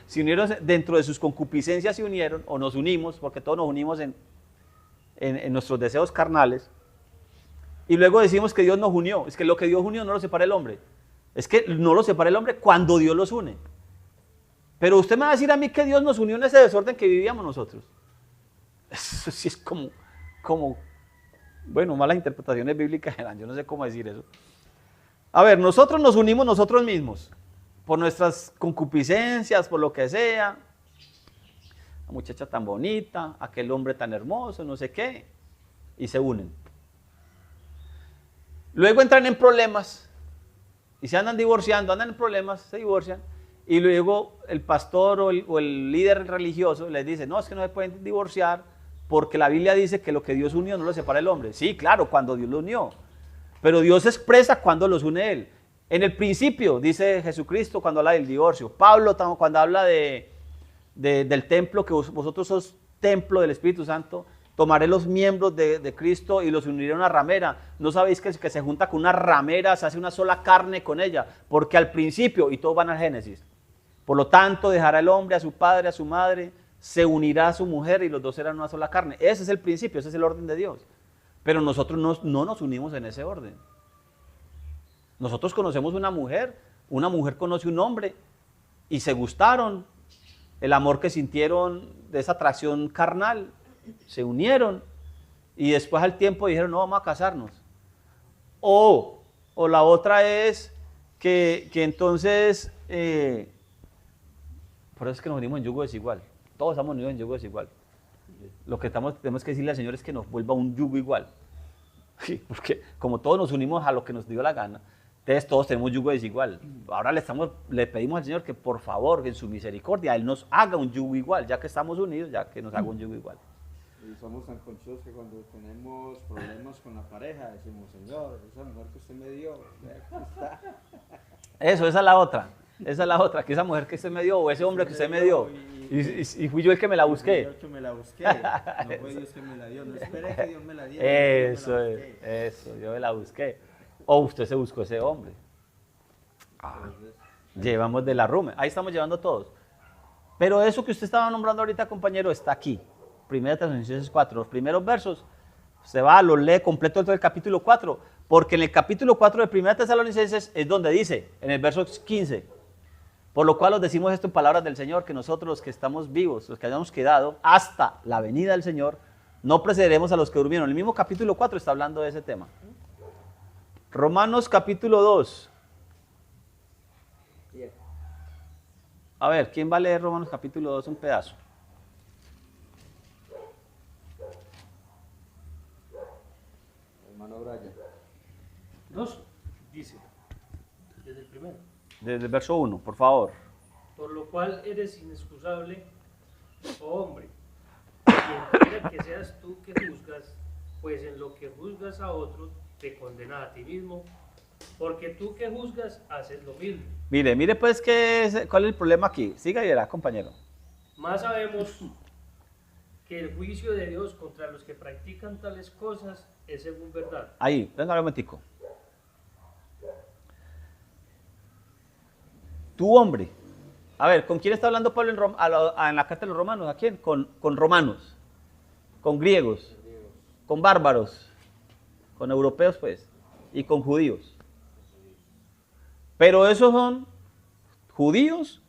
se unieron dentro de sus concupiscencias, o nos unimos, porque todos nos unimos en nuestros deseos carnales, y luego decimos que Dios nos unió. Es que lo que Dios unió no lo separa el hombre. Es que no lo separa el hombre cuando Dios los une. Pero usted me va a decir a mí que Dios nos unió en ese desorden que vivíamos nosotros. Eso sí es como malas interpretaciones bíblicas eran, yo no sé cómo decir eso. A ver, nosotros nos unimos nosotros mismos, por nuestras concupiscencias, por lo que sea. La muchacha tan bonita, aquel hombre tan hermoso, no sé qué, y se unen. Luego entran en problemas y se andan divorciando, andan en problemas, se divorcian, y luego el pastor o el líder religioso les dice, no, es que no se pueden divorciar porque la Biblia dice que lo que Dios unió no lo separa el hombre. Sí, claro, cuando Dios lo unió, pero Dios expresa cuando los une Él. En el principio, dice Jesucristo cuando habla del divorcio, Pablo cuando habla del templo, que vosotros sos templo del Espíritu Santo, tomaré los miembros de Cristo y los uniré a una ramera. ¿No sabéis que se junta con una ramera, se hace una sola carne con ella? Porque al principio, y todos van al Génesis, por lo tanto dejará el hombre a su padre, a su madre, se unirá a su mujer y los dos serán una sola carne. Ese es el principio, ese es el orden de Dios. Pero nosotros no nos unimos en ese orden. Nosotros conocemos una mujer conoce un hombre y se gustaron, el amor que sintieron de esa atracción carnal, se unieron y después al tiempo dijeron, no, vamos a casarnos. O la otra es que entonces, por eso es que nos unimos en yugo desigual. Todos estamos unidos en yugo desigual. Lo que tenemos que decirle al Señor es que nos vuelva un yugo igual. Sí, porque como todos nos unimos a lo que nos dio la gana, entonces todos tenemos yugo desigual. Ahora le pedimos al Señor que por favor, en su misericordia, Él nos haga un yugo igual, ya que estamos unidos, ya que nos haga un yugo igual. Y somos tan conchudos que cuando tenemos problemas con la pareja, decimos, Señor, esa mujer que usted me dio, aquí está. Eso, esa es la otra, que esa mujer que usted me dio o ese hombre que usted me dio. Y fui yo el que me la busqué. Fui yo el que me la busqué, no fue Dios que me la dio, no esperé que Dios me la diera. Eso, yo me la busqué. O usted se buscó ese hombre. Llevamos de la rume, ahí estamos llevando todos. Pero eso que usted estaba nombrando ahorita, compañero, está aquí. 1 Tesalonicenses 4, los primeros versos, se va, lo lee completo todo el capítulo 4, porque en el capítulo 4 de 1 Tesalonicenses es donde dice, en el verso 15, por lo cual os decimos esto en palabras del Señor, que nosotros los que estamos vivos, los que hayamos quedado hasta la venida del Señor, no precederemos a los que durmieron. El mismo capítulo 4 está hablando de ese tema. Romanos capítulo 2. A ver, ¿quién va a leer Romanos capítulo 2 un pedazo? Hermano Brian. 2, dice, desde el primero. Desde el verso 1, por favor. Por lo cual eres inexcusable, oh hombre, quien quiera que seas tú que juzgas, pues en lo que juzgas a otros, te condenas a ti mismo, porque tú que juzgas haces lo mismo. Mire pues cuál es el problema aquí. Siga y verá, compañero. Más sabemos que el juicio de Dios contra los que practican tales cosas es según verdad. Ahí, venga un momentico. Tú, hombre. A ver, ¿con quién está hablando Pablo en la carta de los romanos? ¿A quién? Con romanos, con griegos, con bárbaros, con europeos pues, y con judíos. Pero esos son judíos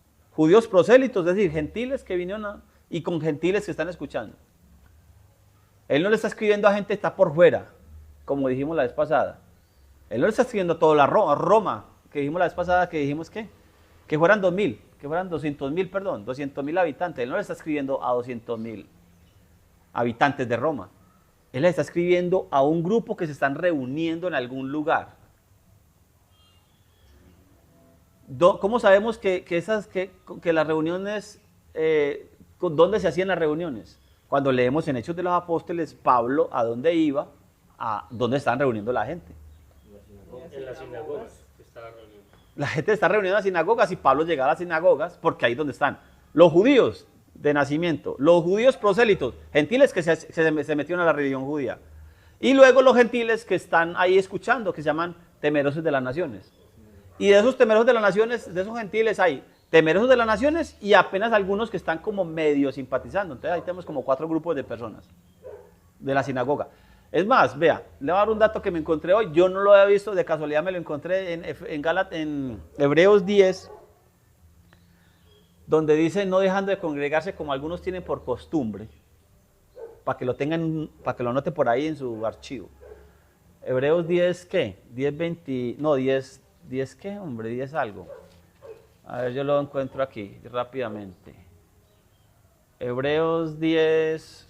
prosélitos, es decir, gentiles que vinieron y con gentiles que están escuchando. Él no le está escribiendo a gente que está por fuera, como dijimos la vez pasada. Él no le está escribiendo a toda la Roma, que dijimos la vez pasada, que dijimos que fueran 200.000 habitantes. Él no le está escribiendo a 200.000 habitantes de Roma. Él le está escribiendo a un grupo que se están reuniendo en algún lugar. ¿Cómo sabemos que las reuniones, dónde se hacían las reuniones? Cuando leemos en Hechos de los Apóstoles, Pablo, ¿a dónde iba? A dónde estaban reuniendo la gente. En las sinagogas estaba reunido. La gente está reunida en las sinagogas y Pablo llega a las sinagogas porque ahí es donde están los judíos de nacimiento, los judíos prosélitos, gentiles que se metieron a la religión judía, y luego los gentiles que están ahí escuchando, que se llaman temerosos de las naciones. Y de esos temerosos de las naciones, de esos gentiles hay temerosos de las naciones y apenas algunos que están como medio simpatizando. Entonces ahí tenemos como 4 grupos de personas de la sinagoga. Es más, vea, le voy a dar un dato que me encontré hoy, yo no lo había visto, de casualidad me lo encontré en Hebreos 10, donde dice no dejando de congregarse como algunos tienen por costumbre, para que lo tengan, para que lo anoten por ahí en su archivo. Hebreos 10, ¿qué? 10 ¿qué, hombre? 10 algo. A ver, yo lo encuentro aquí rápidamente. Hebreos 10...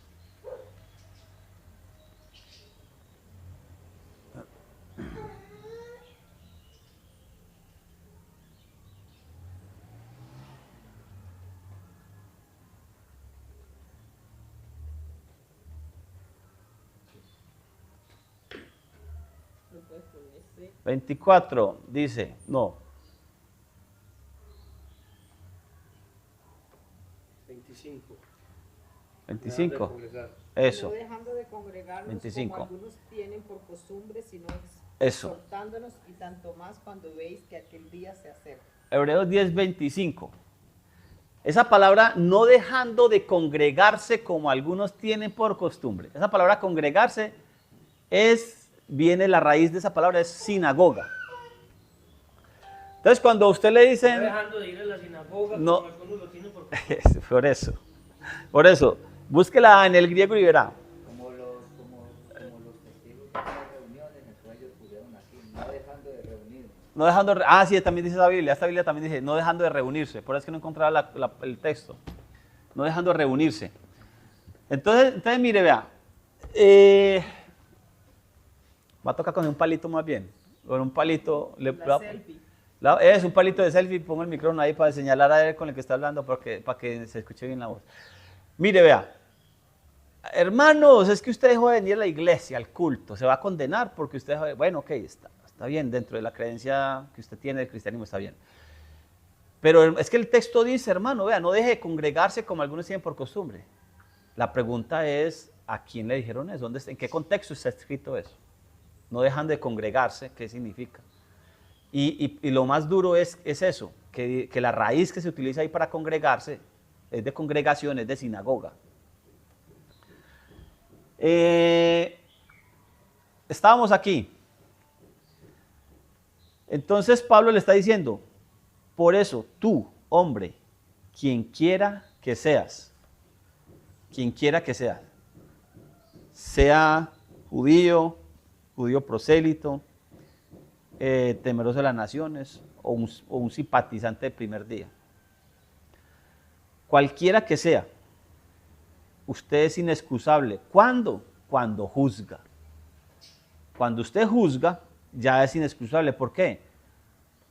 No puedes poner ese. 24 dice, no, 25. 25. Congregar. Eso. No dejando de congregarnos 25. como algunos tienen por costumbre, sino Eso. exhortándonos, y tanto más cuando veis que aquel día se acerca. Hebreos 10:25. Esa palabra no dejando de congregarse como algunos tienen por costumbre. Esa palabra congregarse viene la raíz de esa palabra, es sinagoga. Entonces cuando a usted le No dicen, dejando de ir a la sinagoga, No. como algunos lo tienen por costumbre. por eso, búsquela en el griego y verá. Como los testigos de las reuniones, entonces ellos pusieron aquí, no dejando de reunirnos. No dejando sí, también dice esta Biblia también dice, no dejando de reunirse. Por eso es que no encontraba el texto. No dejando de reunirse. Entonces mire, vea. Va a tocar con un palito más bien. Con un palito. La selfie. Es un palito de selfie. Pongo el micrófono ahí para señalar a él con el que está hablando para que se escuche bien la voz. Mire, vea. Hermanos, es que usted dejó de venir a la iglesia, al culto. Se va a condenar porque usted dejó de... Bueno, ok, está bien. Dentro de la creencia que usted tiene del cristianismo está bien. Pero es que el texto dice, hermano, vea, no deje de congregarse como algunos tienen por costumbre. La pregunta es, ¿a quién le dijeron eso? ¿En qué contexto está escrito eso? No dejan de congregarse, ¿qué significa? Y lo más duro es eso, que la raíz que se utiliza ahí para congregarse es de congregación, es de sinagoga. Estábamos aquí. Entonces Pablo le está diciendo, por eso tú, hombre, quien quiera que seas, sea judío prosélito, temeroso de las naciones o un simpatizante de primer día. Cualquiera que sea, usted es inexcusable. ¿Cuándo? Cuando juzga. Cuando usted juzga, ya es inexcusable. ¿Por qué?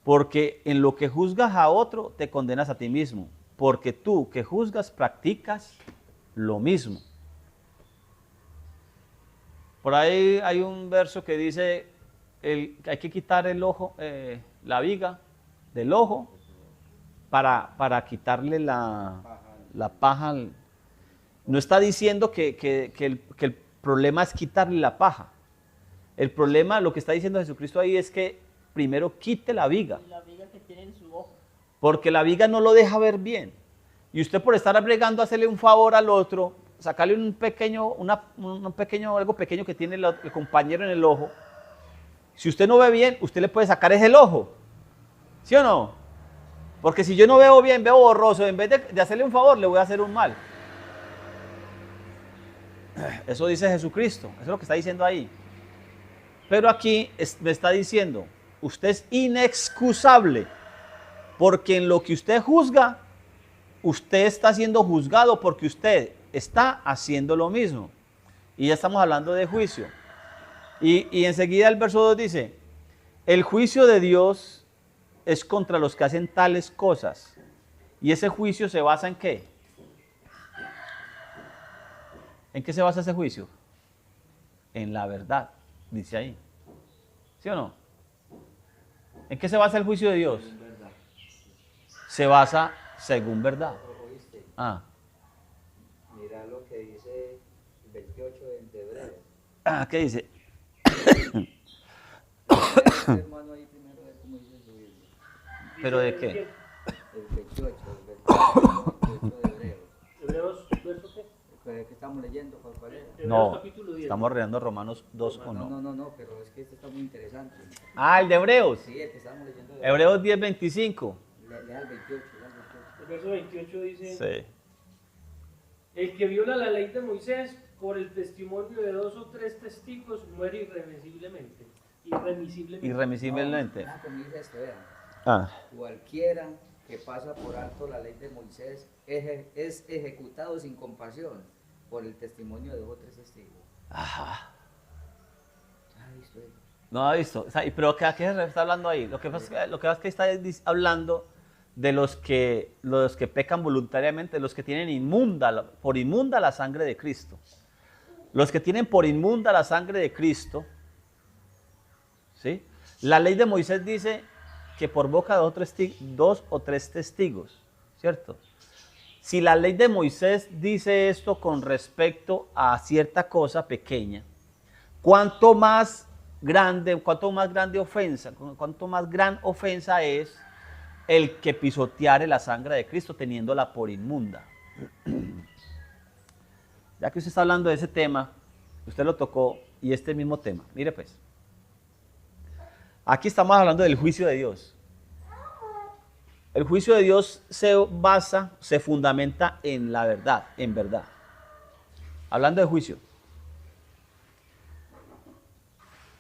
Porque en lo que juzgas a otro, te condenas a ti mismo. Porque tú que juzgas, practicas lo mismo. Por ahí hay un verso que dice que hay que quitar el ojo, la viga del ojo para quitarle la paja. No está diciendo que el problema es quitarle la paja. El problema, lo que está diciendo Jesucristo ahí es que primero quite la viga. Y la viga que tiene en su ojo. Porque la viga no lo deja ver bien. Y usted por estar bregando a hacerle un favor al otro, sacarle algo pequeño que tiene el compañero en el ojo. Si usted no ve bien, usted le puede sacar ese ojo. ¿Sí o no? Porque si yo no veo bien, veo borroso, en vez de hacerle un favor, le voy a hacer un mal. Eso dice Jesucristo, eso es lo que está diciendo ahí. Pero aquí me está diciendo, usted es inexcusable, porque en lo que usted juzga, usted está siendo juzgado porque usted está haciendo lo mismo. Y ya estamos hablando de juicio. Y enseguida el verso 2 dice, el juicio de Dios es contra los que hacen tales cosas. ¿Y ese juicio se basa en qué? ¿En qué se basa ese juicio? En la verdad, dice ahí. ¿Sí o no? ¿En qué se basa el juicio de Dios? Se basa según verdad. ¿Oíste? Mira lo que dice el 28 de Hebreos. ¿Qué dice? Hermano, ahí primero ve cómo dice su Biblia. ¿Pero de qué? El 28 de Hebreos. Hebreos, ¿verso qué? ¿Qué estamos leyendo? ¿Cuál era? Hebreos No, capítulo 10. estamos leyendo Romanos 2 o no. No, pero es que este está muy interesante. El de Hebreos. Sí, el que estamos leyendo. Hebreos 10:25. Lea el 28, El verso 28 dice, Sí. el que viola la ley de Moisés por el testimonio de 2 o 3 testigos muere irremisiblemente. Irremisiblemente. Como dice esto, vean. Ah, Cualquiera que pasa por alto la ley de Moisés es ejecutado sin compasión por el testimonio de 2 o 3 testigos. ajá. ¿Ha visto eso? No ha visto. O sea, ¿pero a qué se está hablando ahí? Lo que pasa es que está hablando de los que pecan voluntariamente, los que tienen por inmunda la sangre de Cristo. Los que tienen por inmunda la sangre de Cristo, ¿sí? La ley de Moisés dice que por boca de 2 o 3 testigos, ¿cierto? si la ley de Moisés dice esto con respecto a cierta cosa pequeña, cuánto más grande ofensa, cuánto más gran ofensa es el que pisoteare la sangre de Cristo teniéndola por inmunda. Ya que usted está hablando de ese tema, usted lo tocó, y este mismo tema, mire pues, aquí estamos hablando del juicio de Dios. El juicio de Dios se fundamenta en la verdad, en verdad. Hablando de juicio.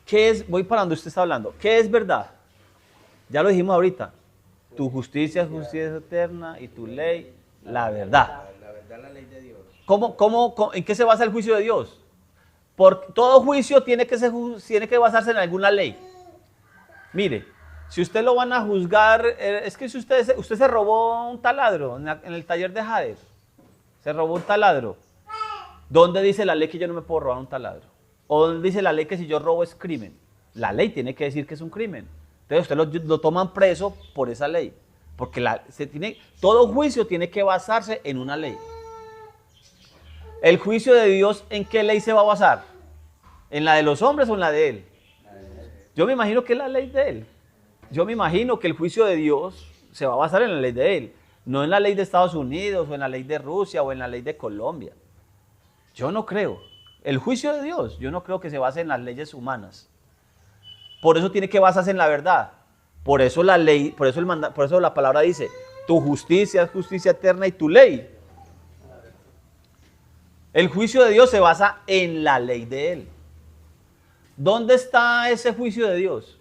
¿Qué es? Voy para donde usted está hablando. ¿Qué es verdad? Ya lo dijimos ahorita. Tu justicia es justicia eterna y tu ley, la verdad. La verdad, la ley de Dios. ¿En qué se basa el juicio de Dios? Porque todo juicio tiene que basarse en alguna ley. Mire, si usted lo van a juzgar, es que si usted se robó un taladro en el taller de Jader, se robó un taladro, ¿dónde dice la ley que yo no me puedo robar un taladro? ¿O dónde dice la ley que si yo robo es crimen? La ley tiene que decir que es un crimen. Entonces usted lo toman preso por esa ley, porque todo juicio tiene que basarse en una ley. ¿El juicio de Dios en qué ley se va a basar? ¿En la de los hombres o en la de Él? Yo me imagino que es la ley de Él. Yo me imagino que el juicio de Dios se va a basar en la ley de Él, no en la ley de Estados Unidos, o en la ley de Rusia, o en la ley de Colombia. Yo no creo. El juicio de Dios, yo no creo que se base en las leyes humanas. Por eso tiene que basarse en la verdad. Por eso la ley, por eso la palabra dice, tu justicia es justicia eterna y tu ley. El juicio de Dios se basa en la ley de Él. ¿Dónde está ese juicio de Dios?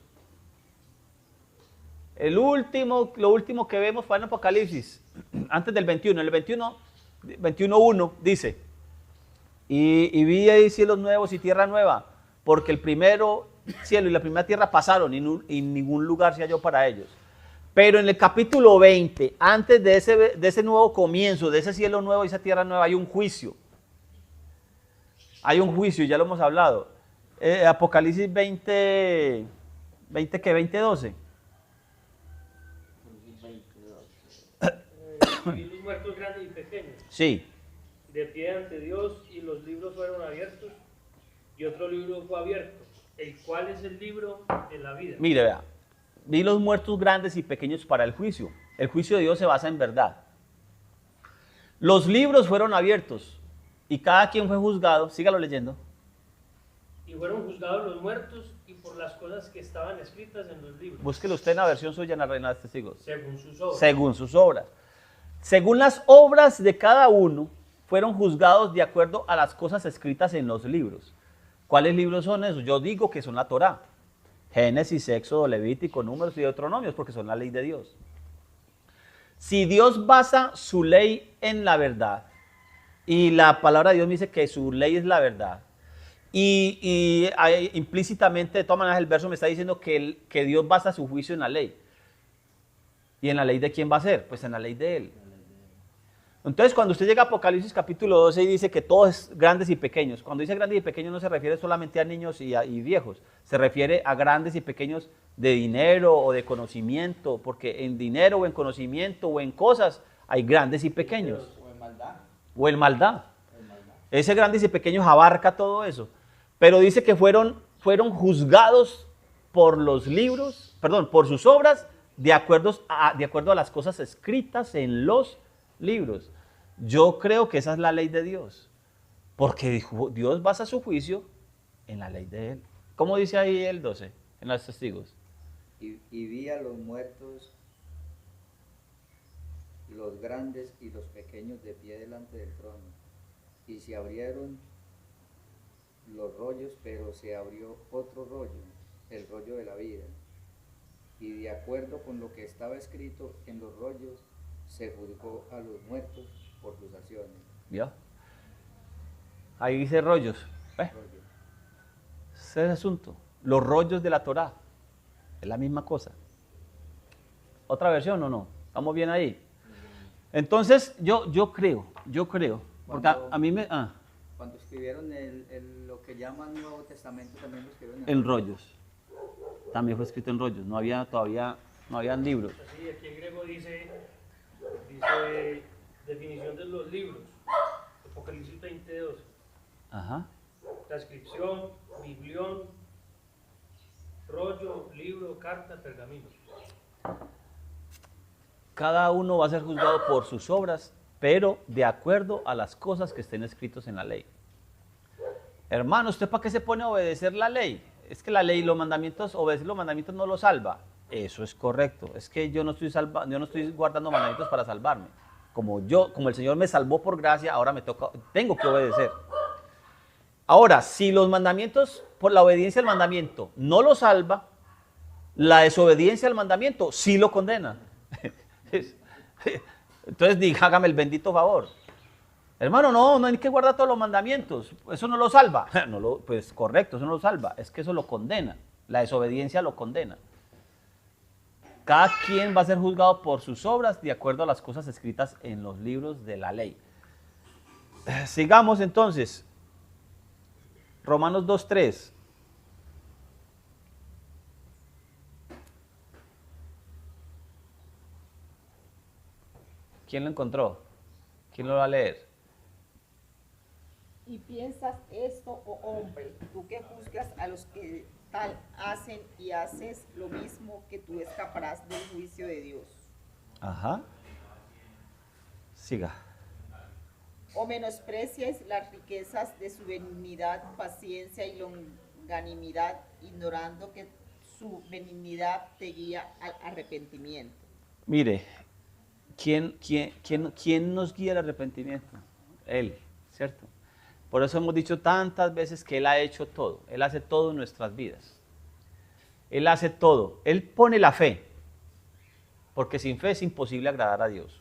Lo último que vemos fue en Apocalipsis, antes del 21. En el 21:1 dice, y vi ahí cielos nuevos y tierra nueva, porque el primero cielo y la primera tierra pasaron y ningún lugar se halló para ellos. Pero en el capítulo 20, antes de ese nuevo comienzo, de ese cielo nuevo y esa tierra nueva, hay un juicio. Hay un juicio, ya lo hemos hablado. Apocalipsis 20, ¿qué? 20:12. Vi los muertos grandes y pequeños, Sí. de pie ante Dios, y los libros fueron abiertos, y otro libro fue abierto, el cual es el libro de la vida. Mire, vea. Vi los muertos grandes y pequeños para el juicio. El juicio de Dios se basa en verdad. Los libros fueron abiertos y cada quien fue juzgado. Sígalo leyendo. Y fueron juzgados los muertos y por las cosas que estaban escritas en los libros. Búsquelo usted en la versión suya en la Reina de Testigos. Según sus obras. Según sus obras. Según las obras de cada uno, fueron juzgados de acuerdo a las cosas escritas en los libros. ¿Cuáles libros son esos? Yo digo que son la Torá. Génesis, Éxodo, Levítico, Números y Deuteronomios, porque son la ley de Dios. Si Dios basa su ley en la verdad, y la palabra de Dios me dice que su ley es la verdad, y implícitamente, de todas maneras, el verso me está diciendo que Dios basa su juicio en la ley. ¿Y en la ley de quién va a ser? Pues en la ley de Él. Entonces, cuando usted llega a Apocalipsis capítulo 12 y dice que todos grandes y pequeños, cuando dice grandes y pequeños no se refiere solamente a niños y viejos, se refiere a grandes y pequeños de dinero o de conocimiento, porque en dinero o en conocimiento o en cosas hay grandes y pequeños. O en maldad. O en maldad. Ese grandes y pequeños abarca todo eso. Pero dice que fueron juzgados por los libros, perdón, por sus obras, de acuerdo a las cosas escritas en los libros. Yo creo que esa es la ley de Dios, porque Dios basa su juicio en la ley de Él. ¿Cómo dice ahí el 12 en los testigos? Y vi a los muertos, los grandes y los pequeños, de pie delante del trono. Y se abrieron los rollos, pero se abrió otro rollo, el rollo de la vida. Y de acuerdo con lo que estaba escrito en los rollos, se juzgó a los muertos por sus acciones. ¿Vio? Ahí dice rollos. Rollos. Ese es el asunto. Los rollos de la Torá. Es la misma cosa. ¿Otra versión o no? ¿Estamos bien ahí? Entonces, yo creo. Porque a mí me... Cuando escribieron lo que llaman Nuevo Testamento, también lo escribieron en rollos. También fue escrito en rollos. No habían libros. Así, aquí en griego dice definición transcripción de los libros, Apocalipsis 20:12. Ajá. Transcripción, biblión, rollo, libro, carta, pergamino. Cada uno va a ser juzgado por sus obras, pero de acuerdo a las cosas que estén escritos en la ley. Hermano, ¿usted para qué se pone a obedecer la ley? Es que la ley, los mandamientos, obedecer los mandamientos no lo salva. Eso es correcto. Es que yo no estoy guardando mandamientos para salvarme. Como el Señor me salvó por gracia, ahora tengo que obedecer. Ahora, si los mandamientos, por la obediencia al mandamiento, no lo salva, la desobediencia al mandamiento sí lo condena. Entonces, hágame el bendito favor. Hermano, no hay que guardar todos los mandamientos. Eso no lo salva. Pues correcto, eso no lo salva. Es que eso lo condena. La desobediencia lo condena. Cada quien va a ser juzgado por sus obras de acuerdo a las cosas escritas en los libros de la ley. Sigamos entonces. Romanos 2:3. ¿Quién lo encontró? ¿Quién lo va a leer? Y piensas esto, oh hombre, tú que juzgas a los que tal hacen y haces lo mismo, que tú escaparás del juicio de Dios. Ajá. Siga. O menosprecias las riquezas de su benignidad, paciencia y longanimidad, ignorando que su benignidad te guía al arrepentimiento. Mire, ¿quién nos guía al arrepentimiento? Él, ¿cierto? Por eso hemos dicho tantas veces que Él ha hecho todo. Él hace todo en nuestras vidas. Él hace todo. Él pone la fe. Porque sin fe es imposible agradar a Dios.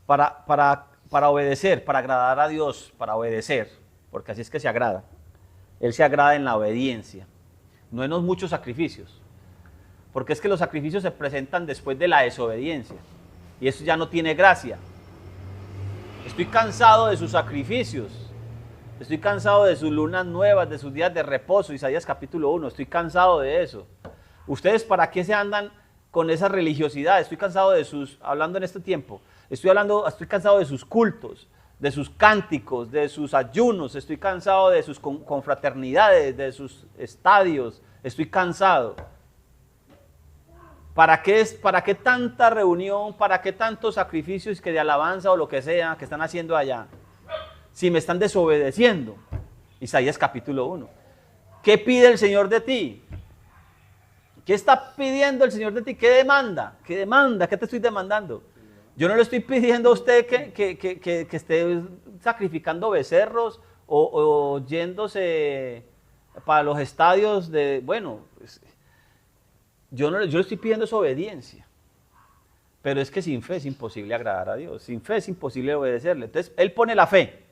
Para obedecer, para agradar a Dios, para obedecer, porque así es que se agrada. Él se agrada en la obediencia, no en los muchos sacrificios. Porque es que los sacrificios se presentan después de la desobediencia. Y eso ya no tiene gracia. Estoy cansado de sus sacrificios. Estoy cansado de sus lunas nuevas, de sus días de reposo. Isaías capítulo 1. Estoy cansado de eso. ¿Ustedes para qué se andan con esa religiosidad? Estoy cansado de hablando en este tiempo, estoy cansado de sus cultos, de sus cánticos, de sus ayunos. Estoy cansado de sus confraternidades, de sus estadios. Estoy cansado. ¿Para qué tanta reunión? ¿Para qué tantos sacrificios que de alabanza o lo que sea que están haciendo allá? Si me están desobedeciendo. Isaías capítulo 1. ¿Qué pide el Señor de ti? ¿Qué está pidiendo el Señor de ti? ¿Qué demanda? ¿Qué demanda? ¿Qué te estoy demandando? Yo no le estoy pidiendo a usted que esté sacrificando becerros o yéndose para los estadios de... Bueno, pues, yo le estoy pidiendo esa obediencia. Pero es que sin fe es imposible agradar a Dios. Sin fe es imposible obedecerle. Entonces, Él pone la fe.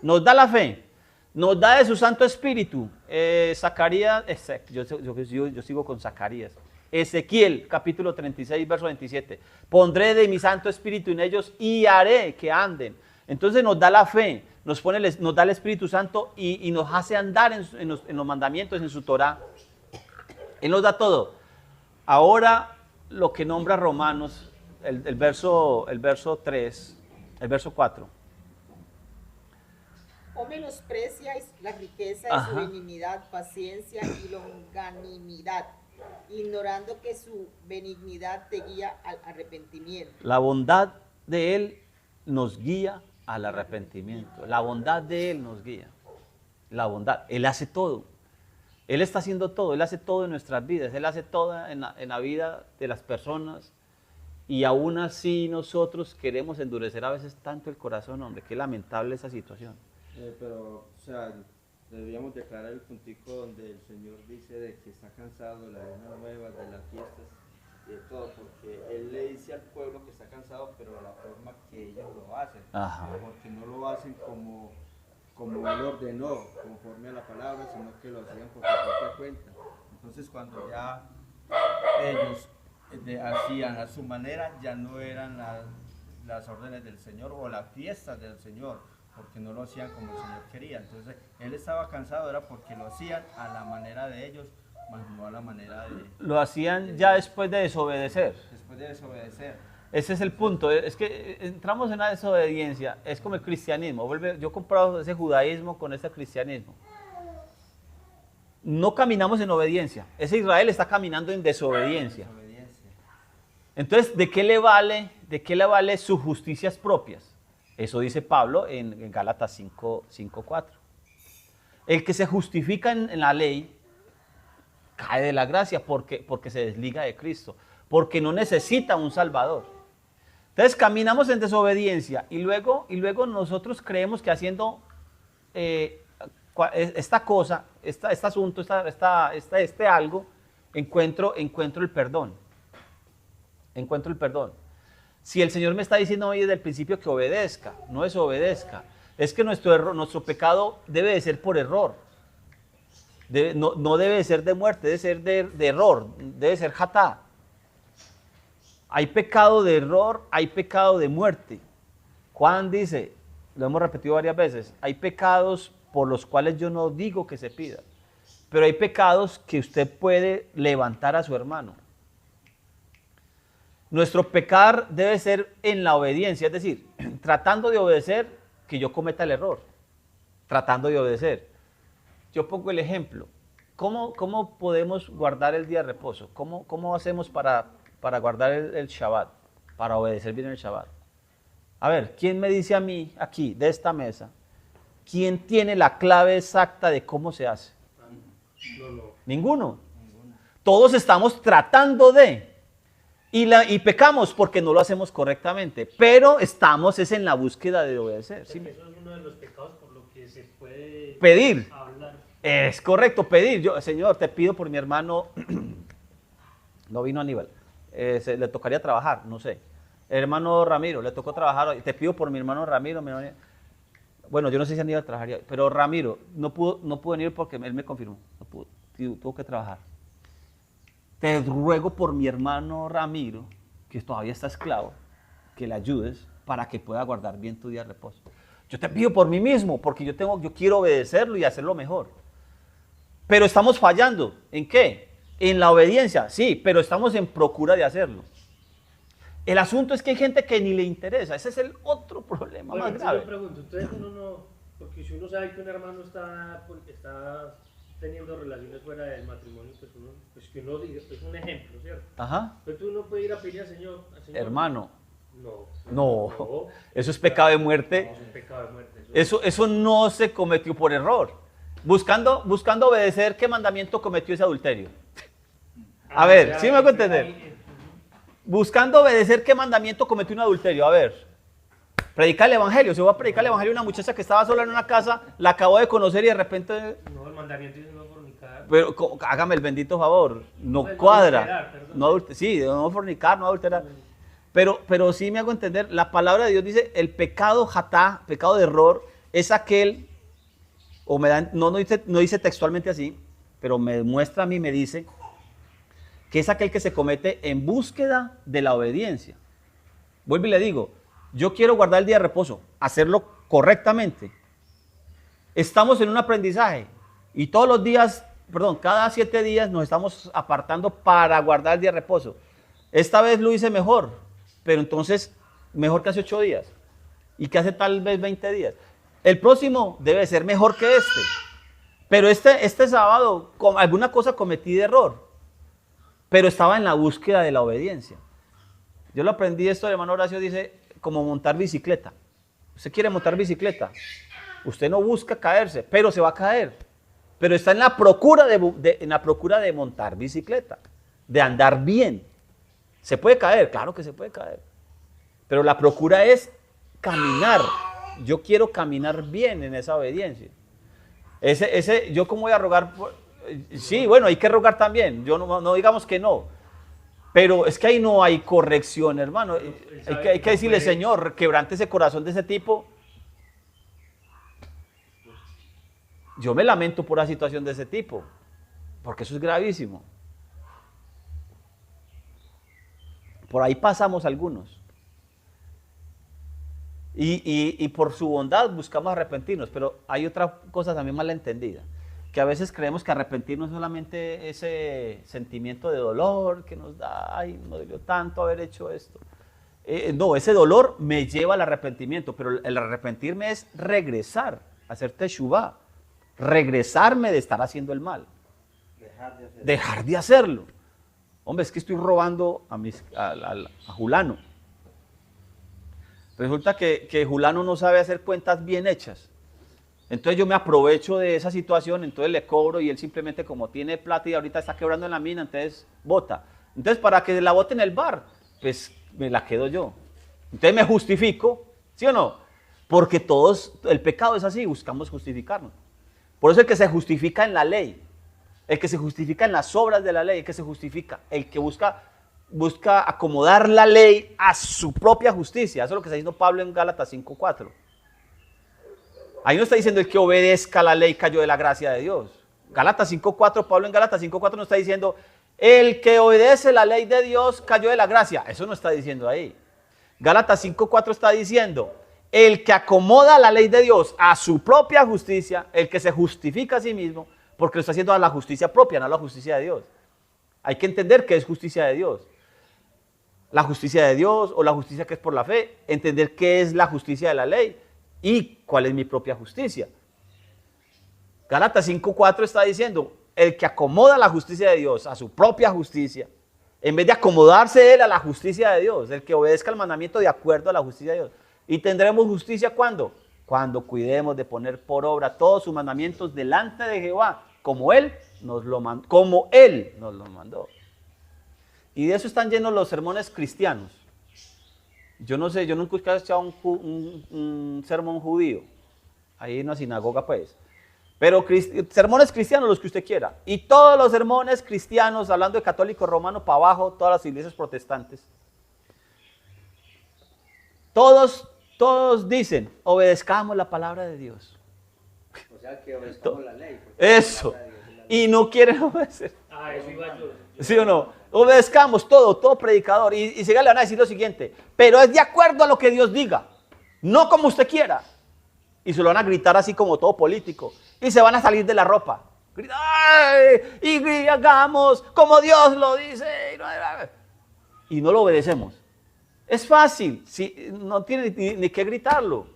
Nos da la fe. Nos da de su Santo Espíritu. Zacarías, yo sigo con Zacarías. Ezequiel, capítulo 36, verso 27. Pondré de mi Santo Espíritu en ellos y haré que anden. Entonces nos da la fe, nos da el Espíritu Santo y nos hace andar en los mandamientos, en su Torah. Él nos da todo. Ahora lo que nombra Romanos, el verso 3, el verso 4. O menospreciáis la riqueza de su benignidad, paciencia y longanimidad, ignorando que su benignidad te guía al arrepentimiento. La bondad de Él nos guía al arrepentimiento. La bondad de Él nos guía. La bondad. Él hace todo. Él está haciendo todo. Él hace todo en nuestras vidas. Él hace todo en la vida de las personas. Y aún así nosotros queremos endurecer a veces tanto el corazón, hombre. Qué lamentable esa situación. Pero, o sea, deberíamos declarar el puntico donde el Señor dice de que está cansado de las reinas nuevas, de las fiestas y de todo, porque Él le dice al pueblo que está cansado, pero de la forma que ellos lo hacen. Ajá. Porque no lo hacen como Él ordenó, conforme a la palabra, sino que lo hacían por su propia cuenta. Entonces, cuando ya ellos hacían a su manera, ya no eran las órdenes del Señor o las fiestas del Señor, porque no lo hacían como el Señor quería. Entonces, Él estaba cansado, era porque lo hacían a la manera de ellos, más no a la manera de... Lo hacían ya después de desobedecer. Después de desobedecer. Ese es el punto, es que entramos en una desobediencia, es como el cristianismo, yo he comprado ese judaísmo con ese cristianismo. No caminamos en obediencia, ese Israel está caminando en desobediencia. Entonces, ¿de qué le vale sus justicias propias? Eso dice Pablo en Gálatas 5:4. El que se justifica en la ley cae de la gracia porque se desliga de Cristo, porque no necesita un Salvador. Entonces caminamos en desobediencia y luego nosotros creemos que haciendo esta cosa, este asunto, este algo, encuentro el perdón. Encuentro el perdón. Si el Señor me está diciendo hoy desde el principio que obedezca, no desobedezca, es que nuestro pecado debe de ser por error. No debe de ser de muerte, debe ser de error, debe ser hatá. Hay pecado de error, hay pecado de muerte. Juan dice, lo hemos repetido varias veces, hay pecados por los cuales yo no digo que se pida, pero hay pecados que usted puede levantar a su hermano. Nuestro pecar debe ser en la obediencia, es decir, tratando de obedecer que yo cometa el error, tratando de obedecer. Yo pongo el ejemplo, ¿cómo podemos guardar el día de reposo? ¿Cómo hacemos para guardar el Shabbat, para obedecer bien el Shabbat? A ver, ¿quién me dice a mí aquí, de esta mesa, quién tiene la clave exacta de cómo se hace? No. Ninguno. Todos estamos tratando de, y pecamos porque no lo hacemos correctamente, pero estamos en la búsqueda de obedecer. ¿Sí? Eso es uno de los pecados por lo que se puede Pedir. hablar. Es correcto, pedir. Yo, Señor, te pido por mi hermano, no vino Aníbal, le tocaría trabajar, no sé. El hermano Ramiro, le tocó trabajar hoy. Te pido por mi hermano Ramiro. Bueno, yo no sé si Aníbal trabajaría, pero Ramiro no pudo venir porque él me confirmó. No pudo, tuvo que trabajar. Te ruego por mi hermano Ramiro, que todavía está esclavo, que le ayudes para que pueda guardar bien tu día de reposo. Yo te pido por mí mismo, porque yo quiero obedecerlo y hacerlo mejor. Pero estamos fallando. ¿En qué? En la obediencia, sí, pero estamos en procura de hacerlo. El asunto es que hay gente que ni le interesa. Ese es el otro problema más grave. Yo pregunto, entonces uno no, porque si uno sabe que un hermano está teniendo relaciones fuera del matrimonio, pues que uno diga, es un ejemplo, ¿cierto? Ajá. Pero tú no puedes ir a pedir al Señor. Hermano. No. Eso es pecado de muerte. No, es un pecado de muerte. Eso no se cometió por error. Buscando obedecer, ¿qué mandamiento cometió ese adulterio? A ver, ¿sí me hago entender? Buscando obedecer, ¿qué mandamiento cometió un adulterio? A ver, predicar el evangelio. Se va a predicar el evangelio a una muchacha que estaba sola en una casa, la acabó de conocer y de repente... No, el mandamiento dice no fornicar. Pero hágame el bendito favor, no No cuadra. adulterar, Sí, no fornicar, no adulterar. Pero sí me hago entender, la palabra de Dios dice, el pecado hatá, pecado de error, es aquel, o no dice textualmente así, pero me muestra a mí, me dice, que es aquel que se comete en búsqueda de la obediencia. Vuelvo y le digo, yo quiero guardar el día de reposo, hacerlo correctamente. Estamos en un aprendizaje y todos los días, cada 7 días nos estamos apartando para guardar el día de reposo. Esta vez lo hice mejor, pero entonces mejor que hace 8 días y que hace tal vez 20 días. El próximo debe ser mejor que este, pero este sábado alguna cosa cometí de error, pero estaba en la búsqueda de la obediencia. Yo lo aprendí esto, el hermano Horacio dice, como montar bicicleta. Usted quiere montar bicicleta, usted no busca caerse, pero se va a caer. Pero está en la procura de montar bicicleta, de andar bien. ¿Se puede caer? Claro que se puede caer. Pero la procura es caminar. Yo quiero caminar bien en esa obediencia. Yo cómo voy a rogar por... Sí, bueno, hay que rogar también. Yo no digamos que no. Pero es que ahí no hay corrección, hermano. Hay que decirle, Señor, quebrante ese corazón de ese tipo. Yo me lamento por la situación de ese tipo, porque eso es gravísimo. Por ahí pasamos algunos. Y por su bondad buscamos arrepentirnos, pero hay otra cosa también mal entendida, que a veces creemos que arrepentirnos es solamente ese sentimiento de dolor que nos da, ay, me dolió tanto haber hecho esto. No, ese dolor me lleva al arrepentimiento, pero el arrepentirme es regresar, hacer teshuvá, regresarme de estar haciendo el mal, dejar de hacerlo. Hombre, es que estoy robando a Julano. Resulta que Julano no sabe hacer cuentas bien hechas. Entonces yo me aprovecho de esa situación, entonces le cobro y él simplemente como tiene plata y ahorita está quebrando en la mina, entonces bota. Entonces para que la bote en el bar, pues me la quedo yo. Entonces me justifico, ¿sí o no? Porque todos, el pecado es así, buscamos justificarnos. Por eso el que se justifica en la ley, el que se justifica en las obras de la ley, el que se justifica, el que busca acomodar la ley a su propia justicia. Eso es lo que está diciendo Pablo en Gálatas 5:4. Ahí no está diciendo el que obedezca la ley cayó de la gracia de Dios. Gálatas 5:4, Pablo en Gálatas 5:4 no está diciendo el que obedece la ley de Dios cayó de la gracia. Eso no está diciendo ahí. Gálatas 5:4 está diciendo el que acomoda la ley de Dios a su propia justicia, el que se justifica a sí mismo, porque lo está haciendo a la justicia propia, no a la justicia de Dios. Hay que entender qué es justicia de Dios. La justicia de Dios o la justicia que es por la fe, entender qué es la justicia de la ley y cuál es mi propia justicia. Gálatas 5:4 está diciendo, el que acomoda la justicia de Dios a su propia justicia, en vez de acomodarse él a la justicia de Dios, el que obedezca el mandamiento de acuerdo a la justicia de Dios. ¿Y tendremos justicia cuándo? Cuando cuidemos de poner por obra todos sus mandamientos delante de Jehová, como Él nos lo mandó. Y de eso están llenos los sermones cristianos. Yo no sé, yo nunca he escuchado un sermón judío, ahí en una sinagoga pues, pero sermones cristianos los que usted quiera. Y todos los sermones cristianos, hablando de católico romano para abajo, todas las iglesias protestantes, todos dicen, obedezcamos la palabra de Dios. O sea, que obedezcamos la ley. Eso. Y no quieren obedecer. Eso iba yo. ¿Sí o no? Obedezcamos todo predicador. Y se le van a decir lo siguiente, pero es de acuerdo a lo que Dios diga, no como usted quiera. Y se lo van a gritar así como todo político. Y se van a salir de la ropa. Gritar, y hagamos como Dios lo dice. Y no lo obedecemos. Es fácil, no tiene ni que gritarlo.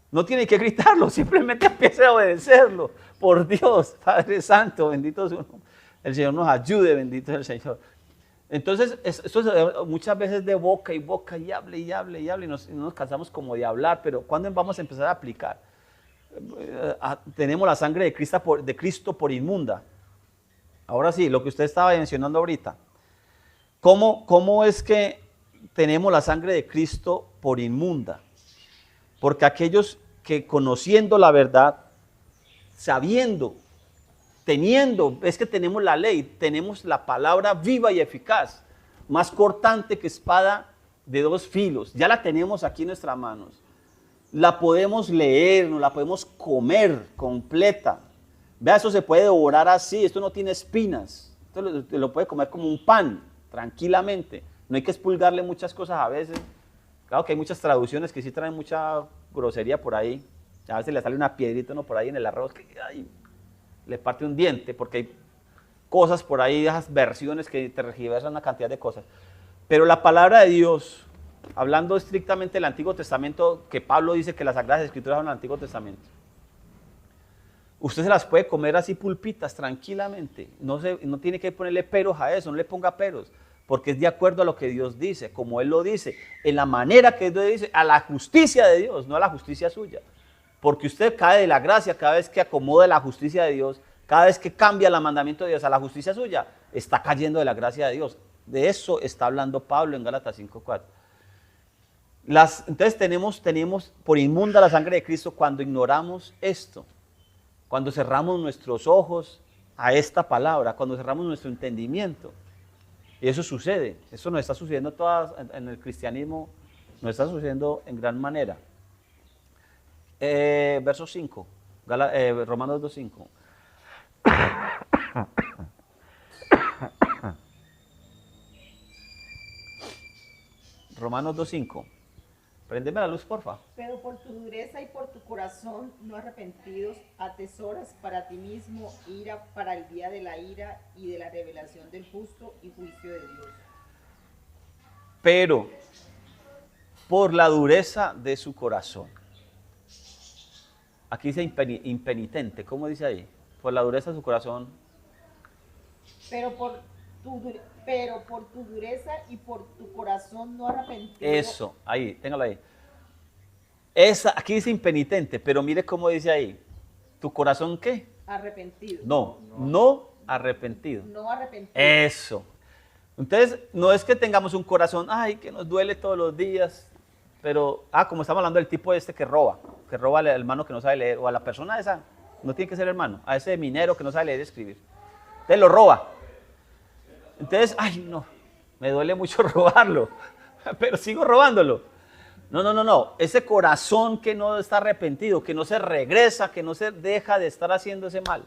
No tiene que gritarlo, simplemente empiece a obedecerlo. Por Dios, Padre Santo, bendito es uno. El Señor nos ayude, bendito es el Señor. Entonces, esto muchas veces de boca y boca, y hable, y no nos cansamos como de hablar, pero ¿cuándo vamos a empezar a aplicar? Tenemos la sangre de Cristo por inmunda. Ahora sí, lo que usted estaba mencionando ahorita. ¿Cómo es que tenemos la sangre de Cristo por inmunda? Porque aquellos que conociendo la verdad, sabiendo, teniendo, es que tenemos la ley, tenemos la palabra viva y eficaz, más cortante que espada de dos filos, ya la tenemos aquí en nuestras manos. La podemos leer, nos la podemos comer completa. Vea, eso se puede devorar así, esto no tiene espinas, esto lo puede comer como un pan, tranquilamente. No hay que expulgarle muchas cosas a veces. Claro que hay muchas traducciones que sí traen mucha grosería por ahí. A veces le sale una piedrita por ahí en el arroz que le parte un diente, porque hay cosas por ahí, esas versiones que te tergiversan una cantidad de cosas. Pero la palabra de Dios, hablando estrictamente del Antiguo Testamento, que Pablo dice que las Sagradas Escrituras son el Antiguo Testamento, usted se las puede comer así pulpitas, tranquilamente. No tiene que ponerle peros a eso, no le ponga peros. Porque es de acuerdo a lo que Dios dice, como Él lo dice, en la manera que Dios dice, a la justicia de Dios, no a la justicia suya. Porque usted cae de la gracia cada vez que acomoda la justicia de Dios, cada vez que cambia el mandamiento de Dios a la justicia suya, está cayendo de la gracia de Dios. De eso está hablando Pablo en Gálatas 5:4. Entonces tenemos por inmunda la sangre de Cristo cuando ignoramos esto, cuando cerramos nuestros ojos a esta palabra, cuando cerramos nuestro entendimiento. Y eso sucede, eso nos está sucediendo en el cristianismo, nos está sucediendo en gran manera. Verso 5, Romanos 2:5. Romanos 2:5. Préndeme la luz, porfa. Pero por tu dureza y por tu corazón no arrepentidos, atesoras para ti mismo ira para el día de la ira y de la revelación del justo y juicio de Dios. Pero por la dureza de su corazón. Aquí dice impenitente, ¿cómo dice ahí? Por la dureza de su corazón. Pero por tu dureza y por tu corazón no arrepentido. Eso, ahí, téngalo ahí. Aquí dice impenitente, pero mire cómo dice ahí. ¿Tu corazón qué? Arrepentido. No arrepentido. No arrepentido. Eso. Entonces, no es que tengamos un corazón, ay, que nos duele todos los días, pero, como estamos hablando del tipo este que roba al hermano que no sabe leer, o a la persona esa, no tiene que ser hermano, a ese minero que no sabe leer y escribir. Entonces lo roba. Entonces, ay, no, me duele mucho robarlo, pero sigo robándolo. No. Ese corazón que no está arrepentido, que no se regresa, que no se deja de estar haciendo ese mal.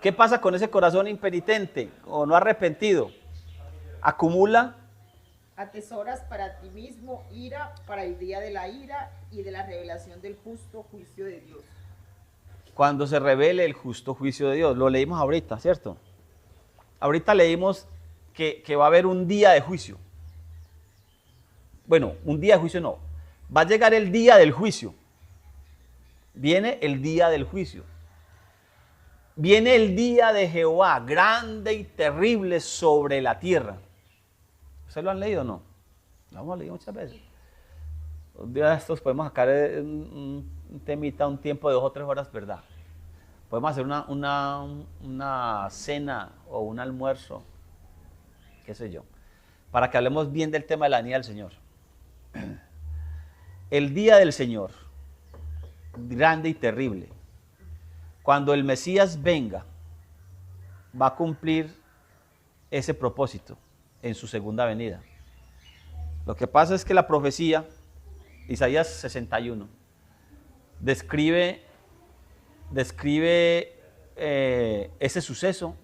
¿Qué pasa con ese corazón impenitente o no arrepentido? Acumula. Atesoras para ti mismo ira para el día de la ira y de la revelación del justo juicio de Dios. Cuando se revele el justo juicio de Dios. Lo leímos ahorita, ¿cierto? Ahorita leímos que va a haber un día de juicio. Bueno, un día de juicio no. Va a llegar el día del juicio. Viene el día del juicio. Viene el día de Jehová, grande y terrible sobre la tierra. ¿Ustedes lo han leído o no? Lo hemos leído muchas veces. Un día de estos podemos sacar un temita, un tiempo de 2 o 3 horas, ¿verdad? Podemos hacer una cena o un almuerzo, qué sé yo, para que hablemos bien del tema de la venida del Señor. El día del Señor, grande y terrible. Cuando el Mesías venga, va a cumplir ese propósito en su segunda venida. Lo que pasa es que la profecía, Isaías 61, describe ese suceso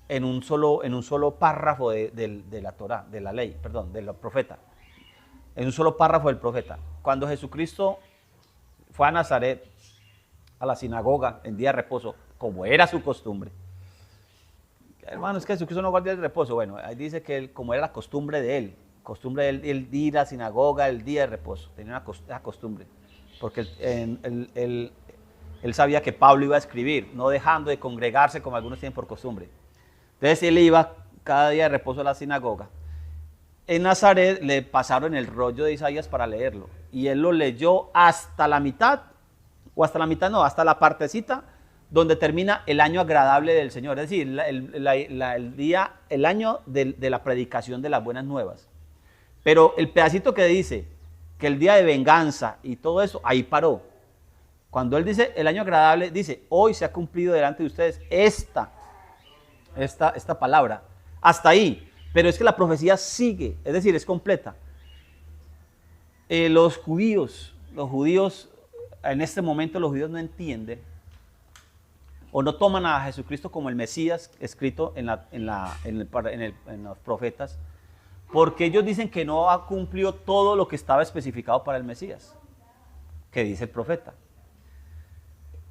en un solo párrafo de la Torá, de la ley, perdón, del profeta. En un solo párrafo del profeta. Cuando Jesucristo fue a Nazaret, a la sinagoga en día de reposo, como era su costumbre. Hermano, es que Jesucristo no guarda el reposo. Bueno, ahí dice que él, como era la costumbre de él ir a la sinagoga el día de reposo, tenía esa costumbre, porque él sabía que Pablo iba a escribir, no dejando de congregarse como algunos tienen por costumbre. Entonces él iba cada día de reposo a la sinagoga. En Nazaret le pasaron el rollo de Isaías para leerlo, y él lo leyó hasta la mitad, hasta la partecita donde termina el año agradable del Señor, es decir, el año de la predicación de las buenas nuevas. Pero el pedacito que dice que el día de venganza y todo eso, ahí paró. Cuando él dice el año agradable, dice, hoy se ha cumplido delante de ustedes esta palabra, hasta ahí. Pero es que la profecía sigue, es decir, es completa. Los judíos, en este momento los judíos no entienden o no toman a Jesucristo como el Mesías escrito en los profetas, porque ellos dicen que no ha cumplido todo lo que estaba especificado para el Mesías, que dice el profeta.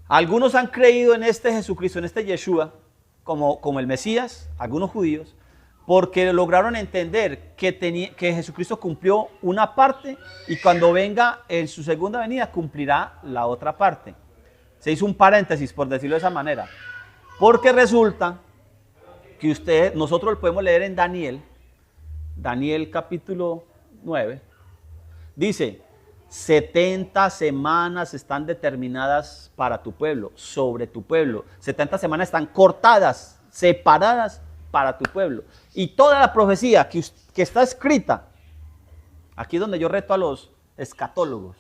Algunos han creído en este Jesucristo, en este Yeshua, como el Mesías, algunos judíos, porque lograron entender que Jesucristo cumplió una parte y cuando venga en su segunda venida cumplirá la otra parte. Se hizo un paréntesis, por decirlo de esa manera, porque resulta que nosotros lo podemos leer en Daniel capítulo 9, dice, 70 semanas están determinadas para tu pueblo, sobre tu pueblo. 70 semanas están cortadas, separadas para tu pueblo. Y toda la profecía que está escrita, aquí es donde yo reto a los escatólogos.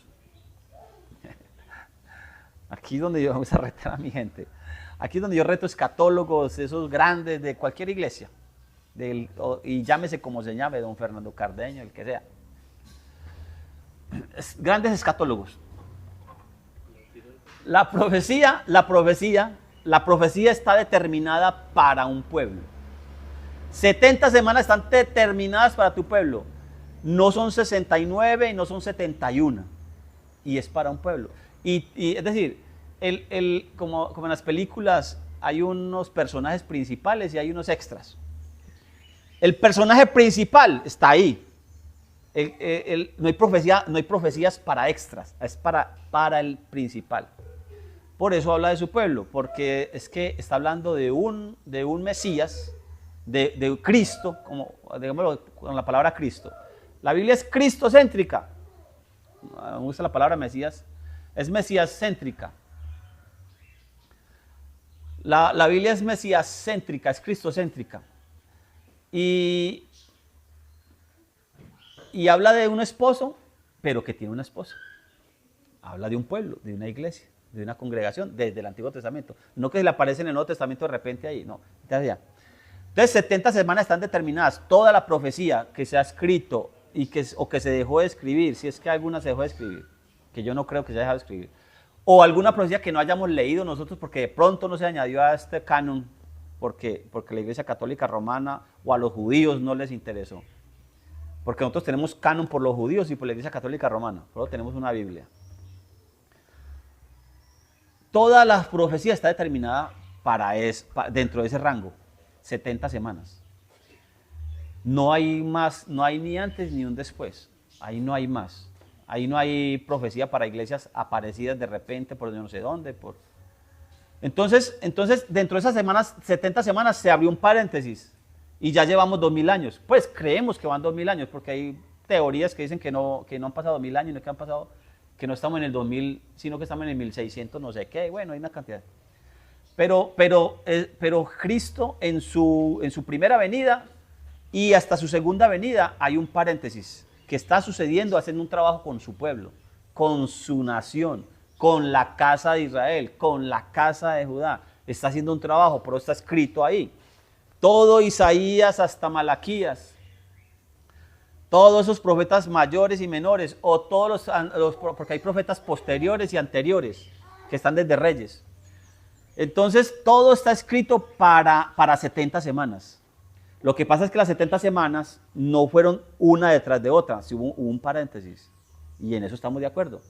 Aquí es donde yo vamos a retar a mi gente. Aquí es donde yo reto escatólogos, esos grandes de cualquier iglesia. Y llámese como se llame, don Fernando Cardeño, el que sea. Grandes escatólogos. La profecía está determinada para un pueblo. 70 semanas están determinadas para tu pueblo. No son 69 y no son 71. Y es para un pueblo. Y es decir, como en las películas hay unos personajes principales y hay unos extras. El personaje principal está ahí. no hay profecías para extras, es para el principal. Por eso habla de su pueblo, porque es que está hablando de un Mesías, de Cristo, como digámoslo con la palabra Cristo. La Biblia es cristocéntrica. Me gusta la palabra Mesías, es Mesías céntrica. La Biblia es Mesías céntrica, es cristocéntrica. Y habla de un esposo, pero que tiene una esposa. Habla de un pueblo, de una iglesia, de una congregación, desde el Antiguo Testamento. No que se le aparece en el Nuevo Testamento de repente ahí, no. Entonces 70 semanas están determinadas. Toda la profecía que se ha escrito o que se dejó de escribir, si es que alguna se dejó de escribir, que yo no creo que se haya dejado de escribir, o alguna profecía que no hayamos leído nosotros porque de pronto no se añadió a este canon, porque la Iglesia Católica Romana o a los judíos no les interesó. Porque nosotros tenemos canon por los judíos y por la Iglesia Católica Romana, solo tenemos una Biblia. Toda la profecía está determinada dentro de ese rango, 70 semanas. No hay más, no hay ni antes ni un después, ahí no hay más. Ahí no hay profecía para iglesias aparecidas de repente por yo no sé dónde. Entonces, dentro de esas semanas, 70 semanas, se abrió un paréntesis y ya llevamos 2000 años. Pues creemos que van 2000 años porque hay teorías que dicen que no han pasado 2000 años, no que han pasado, que no estamos en el 2000, sino que estamos en el 1600, no sé qué. Bueno, hay una cantidad. Pero Cristo en su primera venida y hasta su segunda venida hay un paréntesis que está sucediendo, haciendo un trabajo con su pueblo, con su nación, con la casa de Israel, con la casa de Judá. Está haciendo un trabajo, pero está escrito ahí. Todo Isaías hasta Malaquías, todos esos profetas mayores y menores, o todos porque hay profetas posteriores y anteriores, que están desde Reyes. Entonces, todo está escrito para 70 semanas. Lo que pasa es que las 70 semanas no fueron una detrás de otra, sí hubo un paréntesis, y en eso estamos de acuerdo.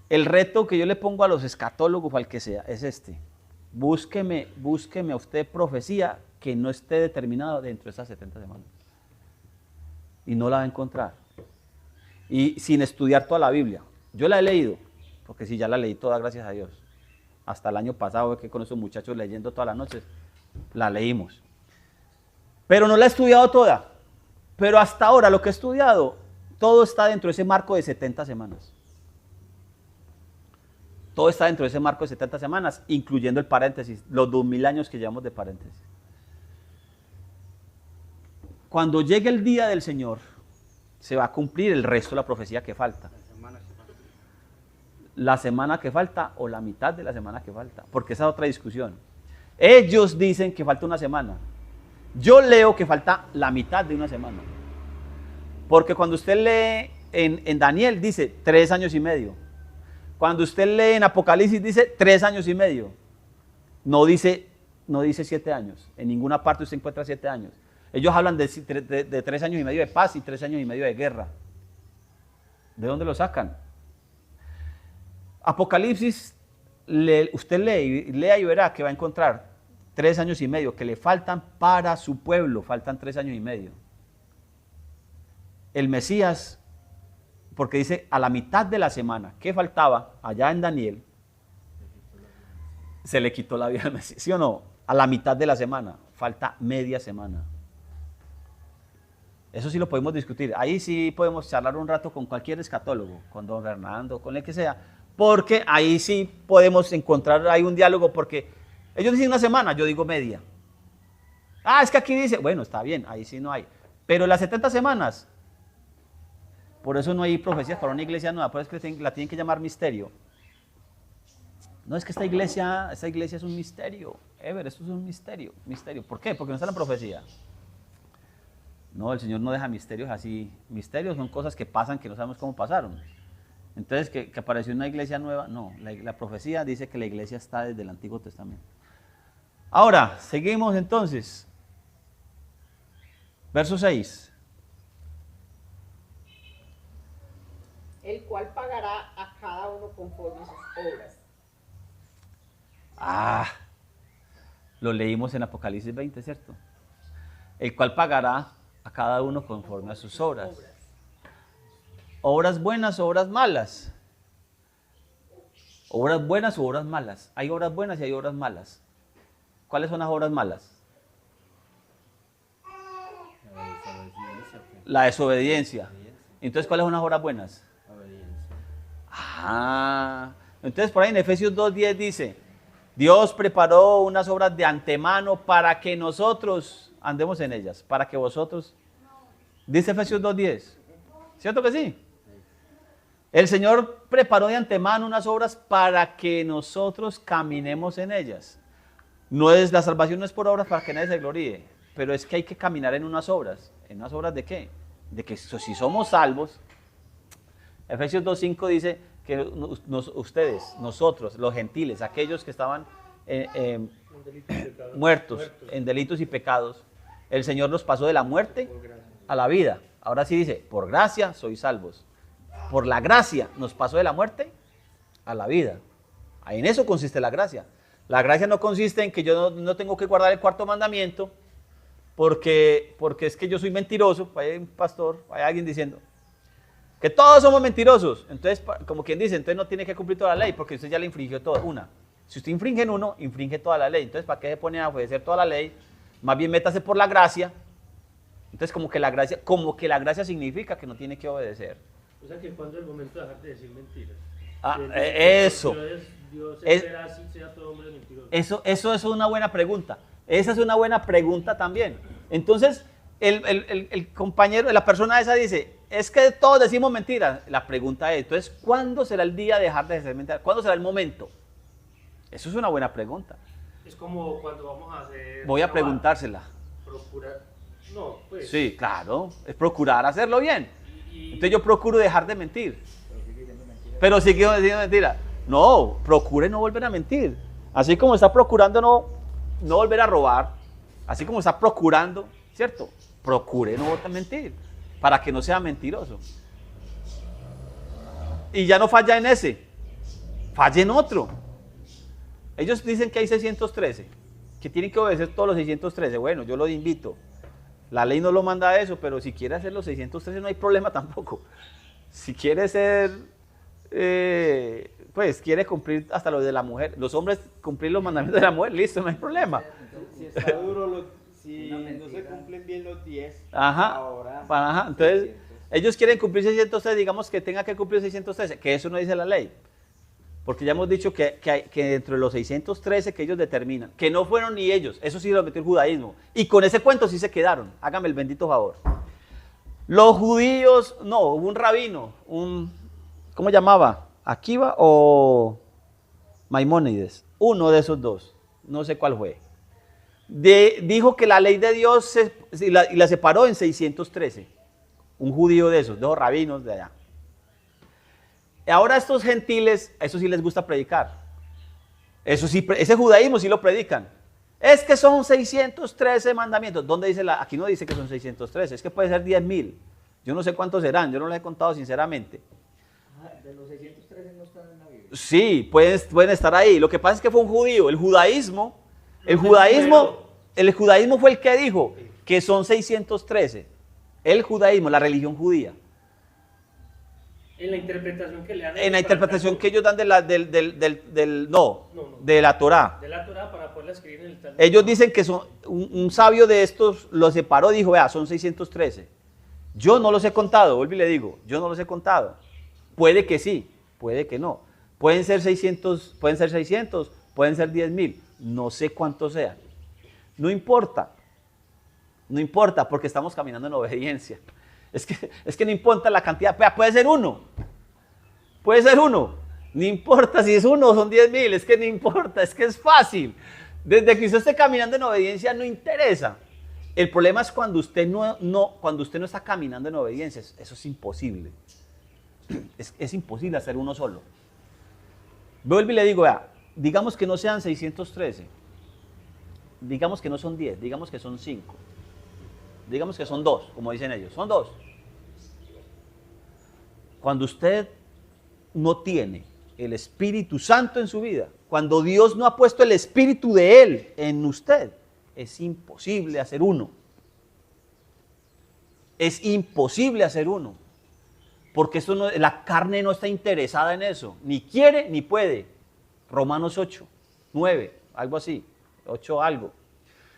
El reto que yo le pongo a los escatólogos o al que sea es este: búsqueme a usted profecía que no esté determinada dentro de esas 70 semanas. Y no la va a encontrar. Y sin estudiar toda la Biblia. Yo la he leído, porque sí, ya la leí toda, gracias a Dios. Hasta el año pasado, que con esos muchachos leyendo todas las noches, la leímos. Pero no la he estudiado toda. Pero hasta ahora lo que he estudiado, todo está dentro de ese marco de 70 semanas. Todo está dentro de ese marco de 70 semanas, incluyendo el paréntesis, los 2000 años que llevamos de paréntesis. Cuando llegue el día del Señor, se va a cumplir el resto de la profecía que falta. La semana que falta o la mitad de la semana que falta, porque esa es otra discusión. Ellos dicen que falta una semana. Yo leo que falta la mitad de una semana. Porque cuando usted lee en Daniel dice 3 años y medio. Cuando usted lee en Apocalipsis dice 3 años y medio. No dice 7 años. En ninguna parte usted encuentra 7 años. Ellos hablan de 3 años y medio de paz y 3 años y medio de guerra. ¿De dónde lo sacan? Apocalipsis, usted lea y verá que va a encontrar 3 años y medio que le faltan para su pueblo, faltan 3 años y medio. El Mesías, porque dice a la mitad de la semana, ¿qué faltaba allá en Daniel? Se le quitó la vida al Mesías, ¿sí o no? A la mitad de la semana, falta media semana. Eso sí lo podemos discutir, ahí sí podemos charlar un rato con cualquier escatólogo, con don Fernando, con el que sea, porque ahí sí podemos encontrar ahí un diálogo, porque ellos dicen una semana, yo digo media. Es que aquí dice, bueno, está bien, ahí sí no hay. Pero las 70 semanas, por eso no hay profecías para una iglesia nueva, por eso es que la tienen que llamar misterio. No, es que esta iglesia es un misterio. Esto es un misterio. ¿Por qué? Porque no está en la profecía. No, el Señor no deja misterios así. Misterios son cosas que pasan que no sabemos cómo pasaron. Entonces, que apareció una iglesia nueva, no. La profecía dice que la iglesia está desde el Antiguo Testamento. Ahora, seguimos entonces. Verso 6. El cual pagará a cada uno conforme sus obras. Lo leímos en Apocalipsis 20, ¿cierto? El cual pagará A cada uno conforme a sus obras. Obras buenas o obras malas. Obras buenas o obras malas. Hay obras buenas y hay obras malas. ¿Cuáles son las obras malas? La desobediencia. Entonces, ¿cuáles son las obras buenas? Entonces por ahí en Efesios 2:10 dice, Dios preparó unas obras de antemano para que nosotros andemos en ellas, para que vosotros, dice Efesios 2:10, ¿cierto que sí? El Señor preparó de antemano unas obras para que nosotros caminemos en ellas. La salvación no es por obras para que nadie se gloríe, pero es que hay que caminar en unas obras. ¿En unas obras de qué? De que si somos salvos, Efesios 2:5 dice que nosotros, los gentiles, aquellos que estaban muertos en delitos y pecados, el Señor nos pasó de la muerte a la vida. Ahora sí dice, por gracia sois salvos. Por la gracia nos pasó de la muerte a la vida. Ahí en eso consiste la gracia. La gracia no consiste en que yo no tengo que guardar el cuarto mandamiento porque es que yo soy mentiroso. Hay un pastor, hay alguien diciendo que todos somos mentirosos. Entonces, como quien dice, entonces no tiene que cumplir toda la ley porque usted ya la infringió toda. Si usted infringe en uno, infringe toda la ley. Entonces, ¿para qué se pone a obedecer toda la ley? Más bien métase por la gracia. Entonces, como que la gracia significa que no tiene que obedecer. O sea, que cuando es el momento de dejar de decir mentiras. Eso. Dios espera así sea todo hombre mentiroso. Eso es una buena pregunta. Esa es una buena pregunta también. Entonces, el compañero, la persona esa dice, es que todos decimos mentiras. La pregunta es, entonces, ¿cuándo será el día de dejar de decir mentiras? ¿Cuándo será el momento? Eso es una buena pregunta. Es como cuando vamos a hacer... Voy a preguntársela. Procurar... No, pues... Sí, claro. Es procurar hacerlo bien. Entonces yo procuro dejar de mentir. Pero sigue diciendo mentira. No, procure no volver a mentir. Así como está procurando no volver a robar, así como está procurando, ¿cierto? Procure no volver a mentir, para que no sea mentiroso. Y ya no falla en ese, falla en otro. Ellos dicen que hay 613, que tienen que obedecer todos los 613. Bueno, yo los invito. La ley no lo manda a eso, pero si quiere hacer los 613 no hay problema tampoco. Si quiere ser, pues quiere cumplir hasta lo de la mujer. Los hombres cumplir los mandamientos de la mujer, listo, no hay problema. Si está duro, si no se cumplen bien los 10, ajá, ahora... Entonces, 600. ellos quieren cumplir 613, digamos que tenga que cumplir 613, que eso no dice la ley. Porque ya hemos dicho que dentro de los 613 que ellos determinan, que no fueron ni ellos, eso sí lo metió el judaísmo. Y con ese cuento sí se quedaron, hágame el bendito favor. Los judíos, no, hubo un rabino, ¿cómo llamaba? ¿Akiva o Maimónides? Uno de esos dos, no sé cuál fue. Dijo que la ley de Dios y la separó en 613. Un judío de esos rabinos de allá. Ahora estos gentiles, eso sí les gusta predicar. Eso sí, ese judaísmo sí lo predican. Es que son 613 mandamientos. ¿Dónde dice aquí no dice que son 613, es que puede ser 10.000. Yo no sé cuántos serán, yo no los he contado sinceramente. De los 613 no están en la Biblia. Sí, pueden estar ahí. Lo que pasa es que fue un judío. El judaísmo fue el que dijo que son 613. El judaísmo, la religión judía. En la interpretación que le dan. En la interpretación que ellos dan de la Torá. De la Torá para poderla escribir en el Talmud. Ellos dicen que son, un sabio de estos lo separó y dijo, vea, son 613. Yo no los he contado, vuelvo y le digo, yo no los he contado. Puede que sí, puede que no. Pueden ser 600, pueden ser 10.000, no sé cuántos sean. No importa porque estamos caminando en obediencia. Es que no importa la cantidad, puede ser uno, no importa si es uno o son 10.000, es que no importa, es que es fácil. Desde que usted esté caminando en obediencia no interesa. El problema es cuando usted no está caminando en obediencia, eso es imposible. Es imposible hacer uno solo. Vuelvo y le digo, vea, digamos que no sean 613, digamos que no son 10, digamos que son 5. Digamos que son 2, como dicen ellos, son 2. Cuando usted no tiene el Espíritu Santo en su vida, cuando Dios no ha puesto el Espíritu de Él en usted, es imposible hacer uno. es imposible hacer uno. Porque eso no, la carne no está interesada en eso. Ni quiere ni puede. Romanos 8, 9, algo así. 8 algo.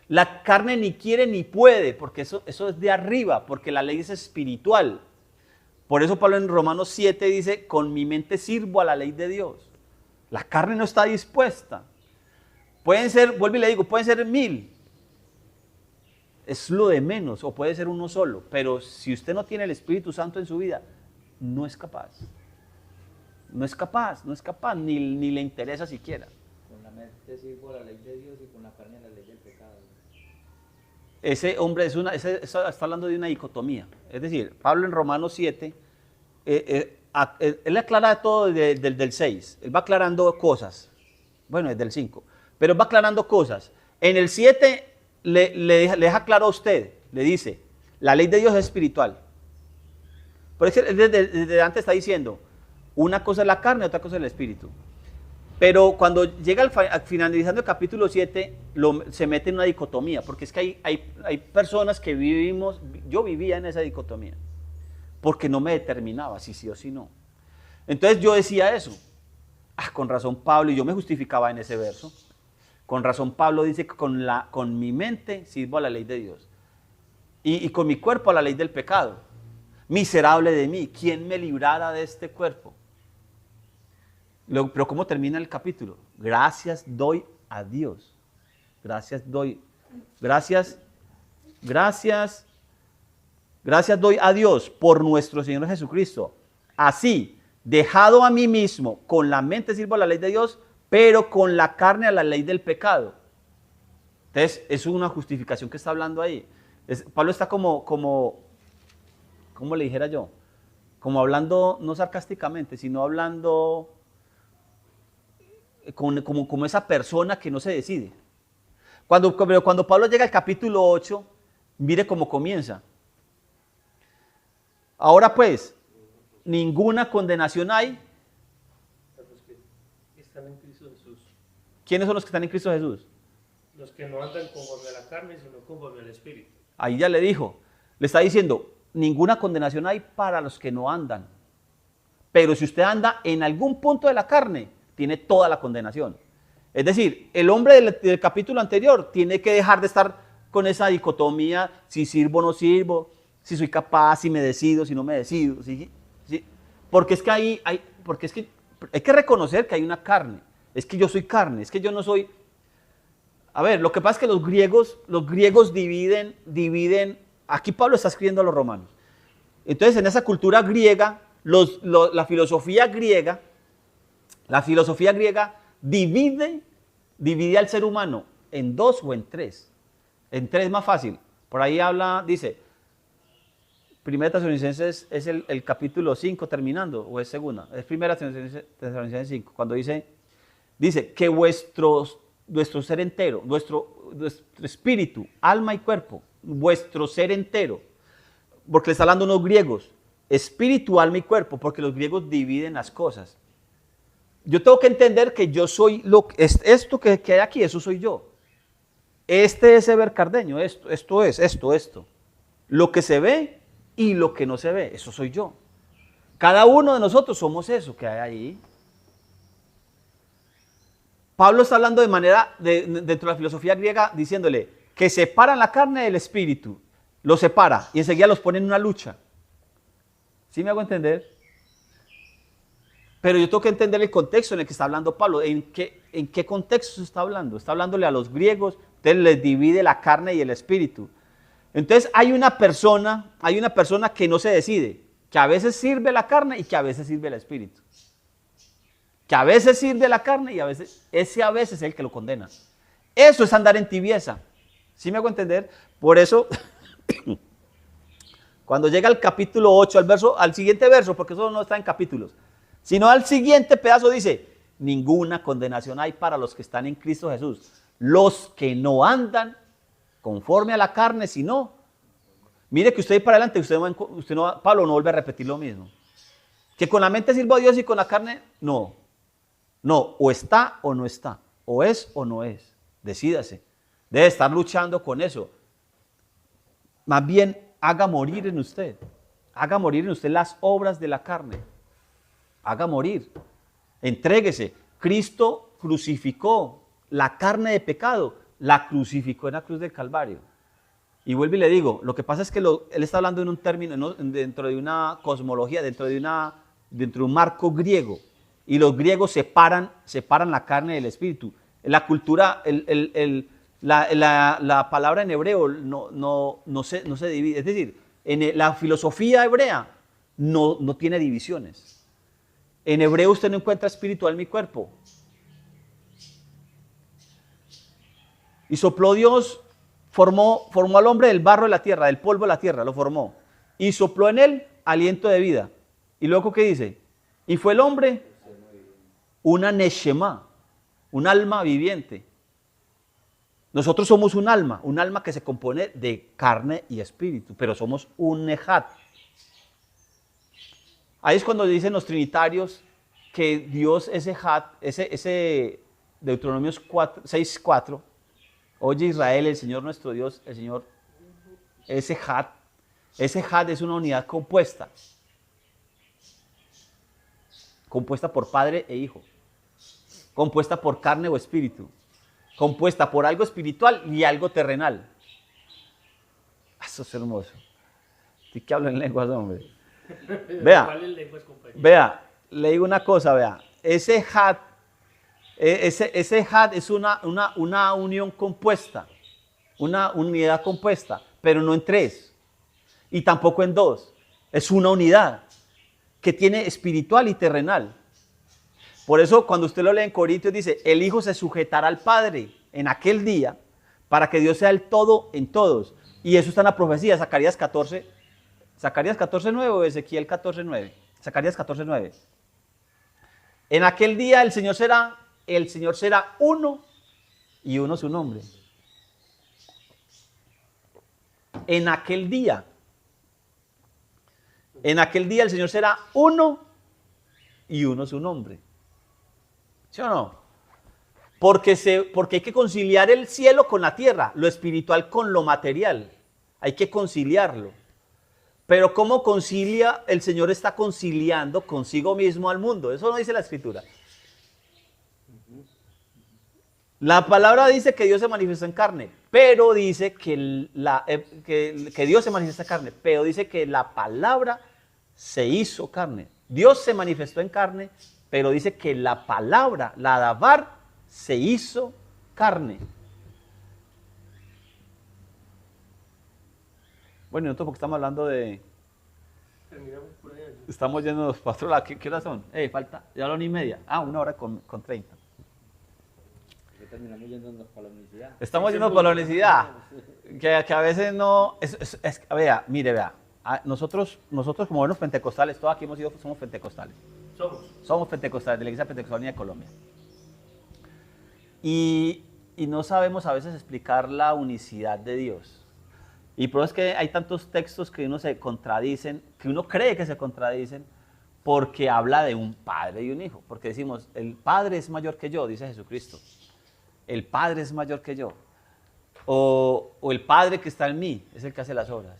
La carne ni quiere ni puede, porque eso es de arriba, porque la ley es espiritual. Por eso Pablo en Romanos 7 dice, con mi mente sirvo a la ley de Dios. La carne no está dispuesta. Pueden ser, vuelvo y le digo, pueden ser 1000. Es lo de menos, o puede ser uno solo. Pero si usted no tiene el Espíritu Santo en su vida, no es capaz. No es capaz, ni le interesa siquiera. Con la mente sirvo a la ley de Dios y con la carne a la ley del pecado. Ese hombre está hablando de una dicotomía. Es decir, Pablo en Romanos 7, él aclara todo del 6. Él va aclarando cosas. Bueno, desde el 5. Pero va aclarando cosas. En el 7 le deja claro a usted, le dice, la ley de Dios es espiritual. Por eso desde antes está diciendo, una cosa es la carne, otra cosa es el espíritu. Pero cuando llega al finalizando el capítulo 7, se mete en una dicotomía, porque es que hay personas que yo vivía en esa dicotomía, porque no me determinaba si sí o si no. Entonces yo decía eso, con razón Pablo, y yo me justificaba en ese verso, con razón Pablo dice que con mi mente sirvo a la ley de Dios, y con mi cuerpo a la ley del pecado. Miserable de mí, ¿quién me librara de este cuerpo? Pero ¿cómo termina el capítulo? Gracias doy a Dios. Gracias doy a Dios por nuestro Señor Jesucristo. Así, dejado a mí mismo, con la mente sirvo a la ley de Dios, pero con la carne a la ley del pecado. Entonces, es una justificación que está hablando ahí. Pablo está ¿cómo le dijera yo? Como hablando, no sarcásticamente, sino hablando como esa persona que no se decide. Cuando Pablo llega al capítulo 8, mire cómo comienza. Ahora pues, ninguna condenación hay. Los que están en Cristo Jesús. ¿Quiénes son los que están en Cristo Jesús? Los que no andan conforme a la carne, sino conforme al Espíritu. Ahí ya le dijo, le está diciendo, ninguna condenación hay para los que no andan. Pero si usted anda en algún punto de la carne, tiene toda la condenación. Es decir, el hombre del capítulo anterior tiene que dejar de estar con esa dicotomía, si sirvo o no sirvo, si soy capaz, si me decido, si no me decido. ¿Sí? Porque es que hay que reconocer que hay una carne. Es que yo soy carne, es que yo no soy... A ver, lo que pasa es que los griegos dividen. Aquí Pablo está escribiendo a los romanos. Entonces, en esa cultura griega, la filosofía griega divide al ser humano en 2 o en 3. En 3 es más fácil. Por ahí dice, 1 Tesalonicenses es el capítulo 5 terminando, o es segunda. Es 1 Tesalonicenses 5, cuando dice que vuestro ser entero, nuestro espíritu, alma y cuerpo, vuestro ser entero, porque le está hablando a unos griegos, espíritu, alma y cuerpo, porque los griegos dividen las cosas. Yo tengo que entender que yo soy esto que hay aquí, eso soy yo. Este es Eber Cardeño, esto. Lo que se ve y lo que no se ve, eso soy yo. Cada uno de nosotros somos eso que hay ahí. Pablo está hablando dentro de la filosofía griega, diciéndole que separan la carne del espíritu, lo separa y enseguida los pone en una lucha. ¿Sí me hago entender? Pero yo tengo que entender el contexto en el que está hablando Pablo. ¿En qué contexto se está hablando? Está hablándole a los griegos, entonces les divide la carne y el espíritu. Entonces hay una persona que no se decide, que a veces sirve la carne y que a veces sirve el espíritu. Que a veces sirve la carne y a veces es el que lo condena. Eso es andar en tibieza. ¿Sí me hago entender? Por eso, cuando llega al capítulo 8, al siguiente verso, porque eso no está en capítulos, sino al siguiente pedazo dice, ninguna condenación hay para los que están en Cristo Jesús. Los que no andan conforme a la carne, sino, mire que usted ahí para adelante, Pablo no vuelve a repetir lo mismo. Que con la mente sirva a Dios y con la carne, no, o está o no está, o es o no es, decídase. Debe estar luchando con eso. Más bien, haga morir en usted. Haga morir en usted las obras de la carne. Haga morir. Entréguese. Cristo crucificó la carne de pecado, la crucificó en la cruz del Calvario. Y vuelvo y le digo, lo que pasa es que él está hablando en un término, ¿no? Dentro de una cosmología, dentro de un marco griego. Y los griegos separan la carne del espíritu. La cultura, la palabra en hebreo no se divide. Es decir, la filosofía hebrea no tiene divisiones. En hebreo usted no encuentra espíritu, alma y cuerpo. Y sopló Dios, formó al hombre del barro de la tierra, del polvo de la tierra, lo formó. Y sopló en él aliento de vida. Y luego, ¿qué dice? Y fue el hombre una neshama, un alma viviente. Nosotros somos un alma que se compone de carne y espíritu, pero somos un nejat. Ahí es cuando dicen los trinitarios que Dios es ejat, ese Deuteronomio 6:4, oye Israel, el Señor nuestro Dios, el Señor es ejat. Ese ejat es una unidad compuesta por padre e hijo, compuesta por carne o espíritu, compuesta por algo espiritual y algo terrenal. Eso es hermoso. ¿Y qué hablo en lenguas, hombre? Vea, le digo una cosa, vea. Ese hat es una unión compuesta, una unidad compuesta, pero no en tres y tampoco en dos. Es una unidad que tiene espiritual y terrenal. Por eso cuando usted lo lee en Corintios dice, el Hijo se sujetará al Padre en aquel día para que Dios sea el todo en todos. Y eso está en la profecía, Zacarías 14:9 o Ezequiel 14:9. Zacarías 14:9. En aquel día el Señor será uno y uno su nombre. En aquel día el Señor será uno y uno su nombre. ¿Sí o no? Porque hay que conciliar el cielo con la tierra, lo espiritual con lo material. Hay que conciliarlo. Pero ¿cómo concilia? El Señor está conciliando consigo mismo al mundo. Eso no dice la Escritura. La palabra dice que Dios se manifestó en carne, pero dice que Dios se manifiesta en carne, pero dice que la palabra se hizo carne. Dios se manifestó en carne, pero dice que la palabra, la davar, se hizo carne. Bueno, nosotros porque estamos hablando de... Estamos yendo los pastoros. ¿Qué horas son? Falta ya la 1:30. 1:30. Terminamos yéndonos para la universidad. Estamos yendo por la universidad. Que a veces no... Vea. Nosotros como buenos pentecostales, todos aquí somos pentecostales. Somos pentecostales, de la Iglesia Pentecostal Unida de Colombia. Y no sabemos a veces explicar la unicidad de Dios. Y por eso es que hay tantos textos que uno se contradicen, que uno cree que se contradicen, porque habla de un padre y un hijo. Porque decimos, el Padre es mayor que yo, dice Jesucristo. El Padre es mayor que yo. O el Padre que está en mí es el que hace las obras.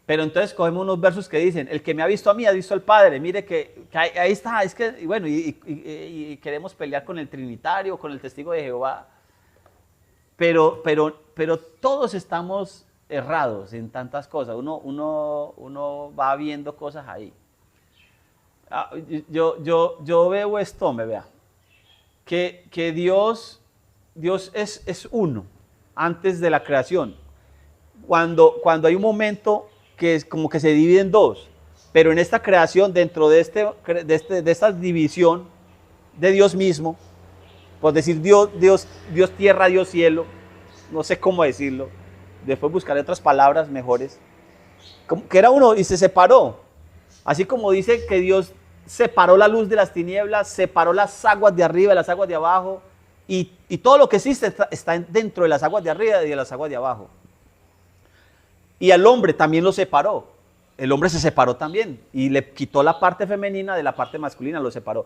Pero entonces cogemos unos versos que dicen, el que me ha visto a mí ha visto al Padre. Mire que ahí está, es que, bueno, y queremos pelear con el Trinitario, con el Testigo de Jehová. Pero todos estamos errados en tantas cosas. Uno va viendo cosas ahí. Yo veo esto, vea, que Dios es uno antes de la creación. Cuando hay un momento que es como que se divide en dos, pero en esta creación, dentro de esta división de Dios mismo, por decir Dios tierra, Dios cielo, no sé cómo decirlo, después buscaré otras palabras mejores, que era uno y se separó, así como dice que Dios separó la luz de las tinieblas, separó las aguas de arriba de las aguas de abajo, y todo lo que existe está dentro de las aguas de arriba y de las aguas de abajo. Y al hombre también lo separó. El hombre se separó también y le quitó la parte femenina de la parte masculina, lo separó.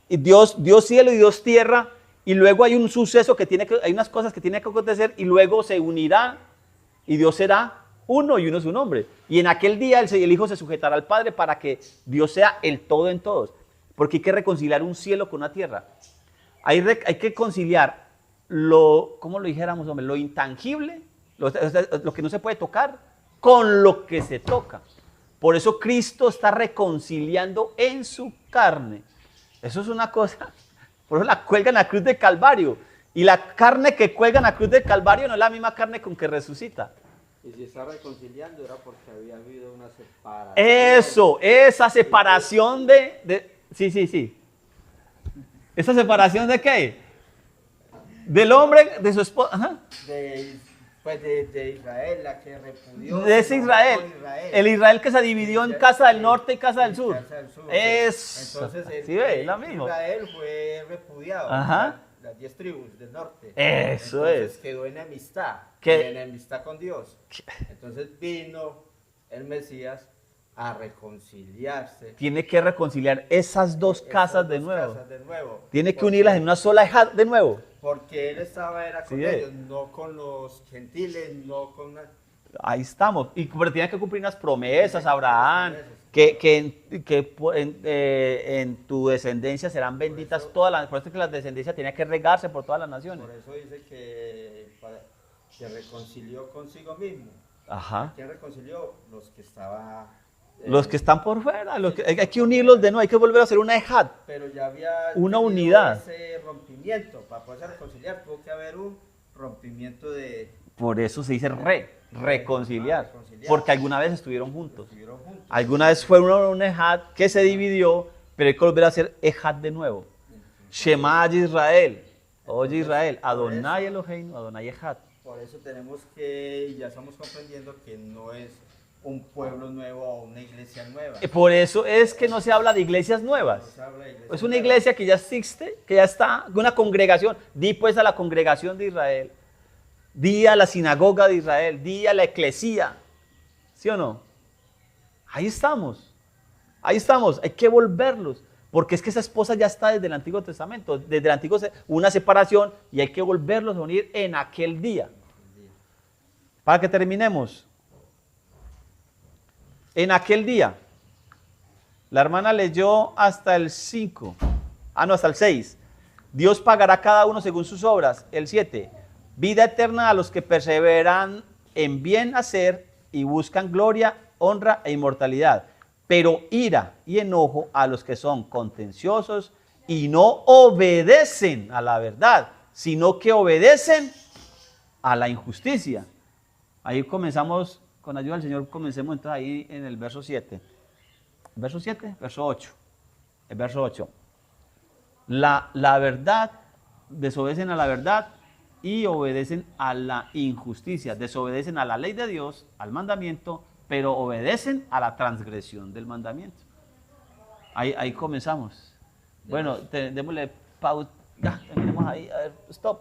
Y Dios cielo y Dios tierra, y luego hay un suceso hay unas cosas que tienen que acontecer, y luego se unirá y Dios será uno y uno es un hombre. Y en aquel día el Hijo se sujetará al Padre para que Dios sea el todo en todos. Porque hay que reconciliar un cielo con una tierra. Hay que conciliar ¿cómo lo dijéramos, hombre? Lo intangible, lo que no se puede tocar, con lo que se toca. Por eso Cristo está reconciliando en su carne. Eso es una cosa. Por eso la cuelgan a la cruz de Calvario. Y la carne que cuelgan a la cruz de Calvario no es la misma carne con que resucita. Y si está reconciliando era porque había habido una separación. Eso, esa separación sí. ¿Esa separación de qué? Del hombre, de su esposa. Ajá. De Israel, la que repudió. De ese Israel. El Israel que se dividió en casa del norte y casa del sur. Eso. Entonces, ¿Sí ve? Lo mismo. Israel fue repudiado. Ajá. Las 10 tribus del norte. Eso Entonces, es. quedó enemistad. ¿Qué? Enemistad con Dios. Entonces vino el Mesías a reconciliarse. Tiene que reconciliar esas dos casas de nuevo. Casas de nuevo. Tiene que unirlas en una sola ejad de nuevo. Porque él era con Sí, ellos, no con los gentiles, no con... Ahí estamos. Pero tiene que cumplir unas promesas, Abraham, en tu descendencia serán benditas todas las... Por eso es que la descendencia tenía que regarse por todas las naciones. Por eso dice que se reconcilió consigo mismo. Ajá. ¿Quién reconcilió? Los que estaban... Los que están por fuera, hay que unirlos de nuevo, hay que volver a hacer una ejad. Pero ya había Una tenido unidad. ese rompimiento. Para poderse reconciliar tuvo que haber un rompimiento de... Por eso se dice reconciliar. Reconciliar. Porque alguna vez estuvieron juntos. Estuvieron juntos. Alguna vez fue una ejad que se dividió, pero hay que volver a hacer ejad de nuevo. Shema Israel. Oye Israel, Adonai Eloheinu, Adonai Ejad. Por eso tenemos que, ya estamos comprendiendo que no es un pueblo nuevo o una iglesia nueva. Por eso es que no se habla de iglesias No nuevas. se habla de iglesia Es una nueva. iglesia que ya existe, que ya está, una congregación. Di pues a la congregación de Israel. Di a la sinagoga de Israel. Di a la eclesía. ¿Sí o no? Ahí estamos. Ahí estamos. Hay que volverlos. Porque es que esa esposa ya está desde el Antiguo Testamento. Desde el Antiguo una separación y hay que volverlos a unir en aquel día. Para que terminemos. En aquel día. La hermana leyó hasta el 5. Hasta el 6. Dios pagará a cada uno según sus obras. El 7. Vida eterna a los que perseveran en bien hacer y buscan gloria, honra e inmortalidad. Pero ira y enojo a los que son contenciosos y no obedecen a la verdad, sino que obedecen a la injusticia. Ahí comenzamos, con ayuda del Señor, comencemos entonces ahí en el verso 7. ¿Verso 7? Verso 8. El verso 8. La verdad, desobedecen a la verdad y obedecen a la injusticia. Desobedecen a la ley de Dios, al mandamiento, pero obedecen a la transgresión del mandamiento. Ahí comenzamos. Bueno, démosle pausa. Ya, terminemos ahí. A ver, stop.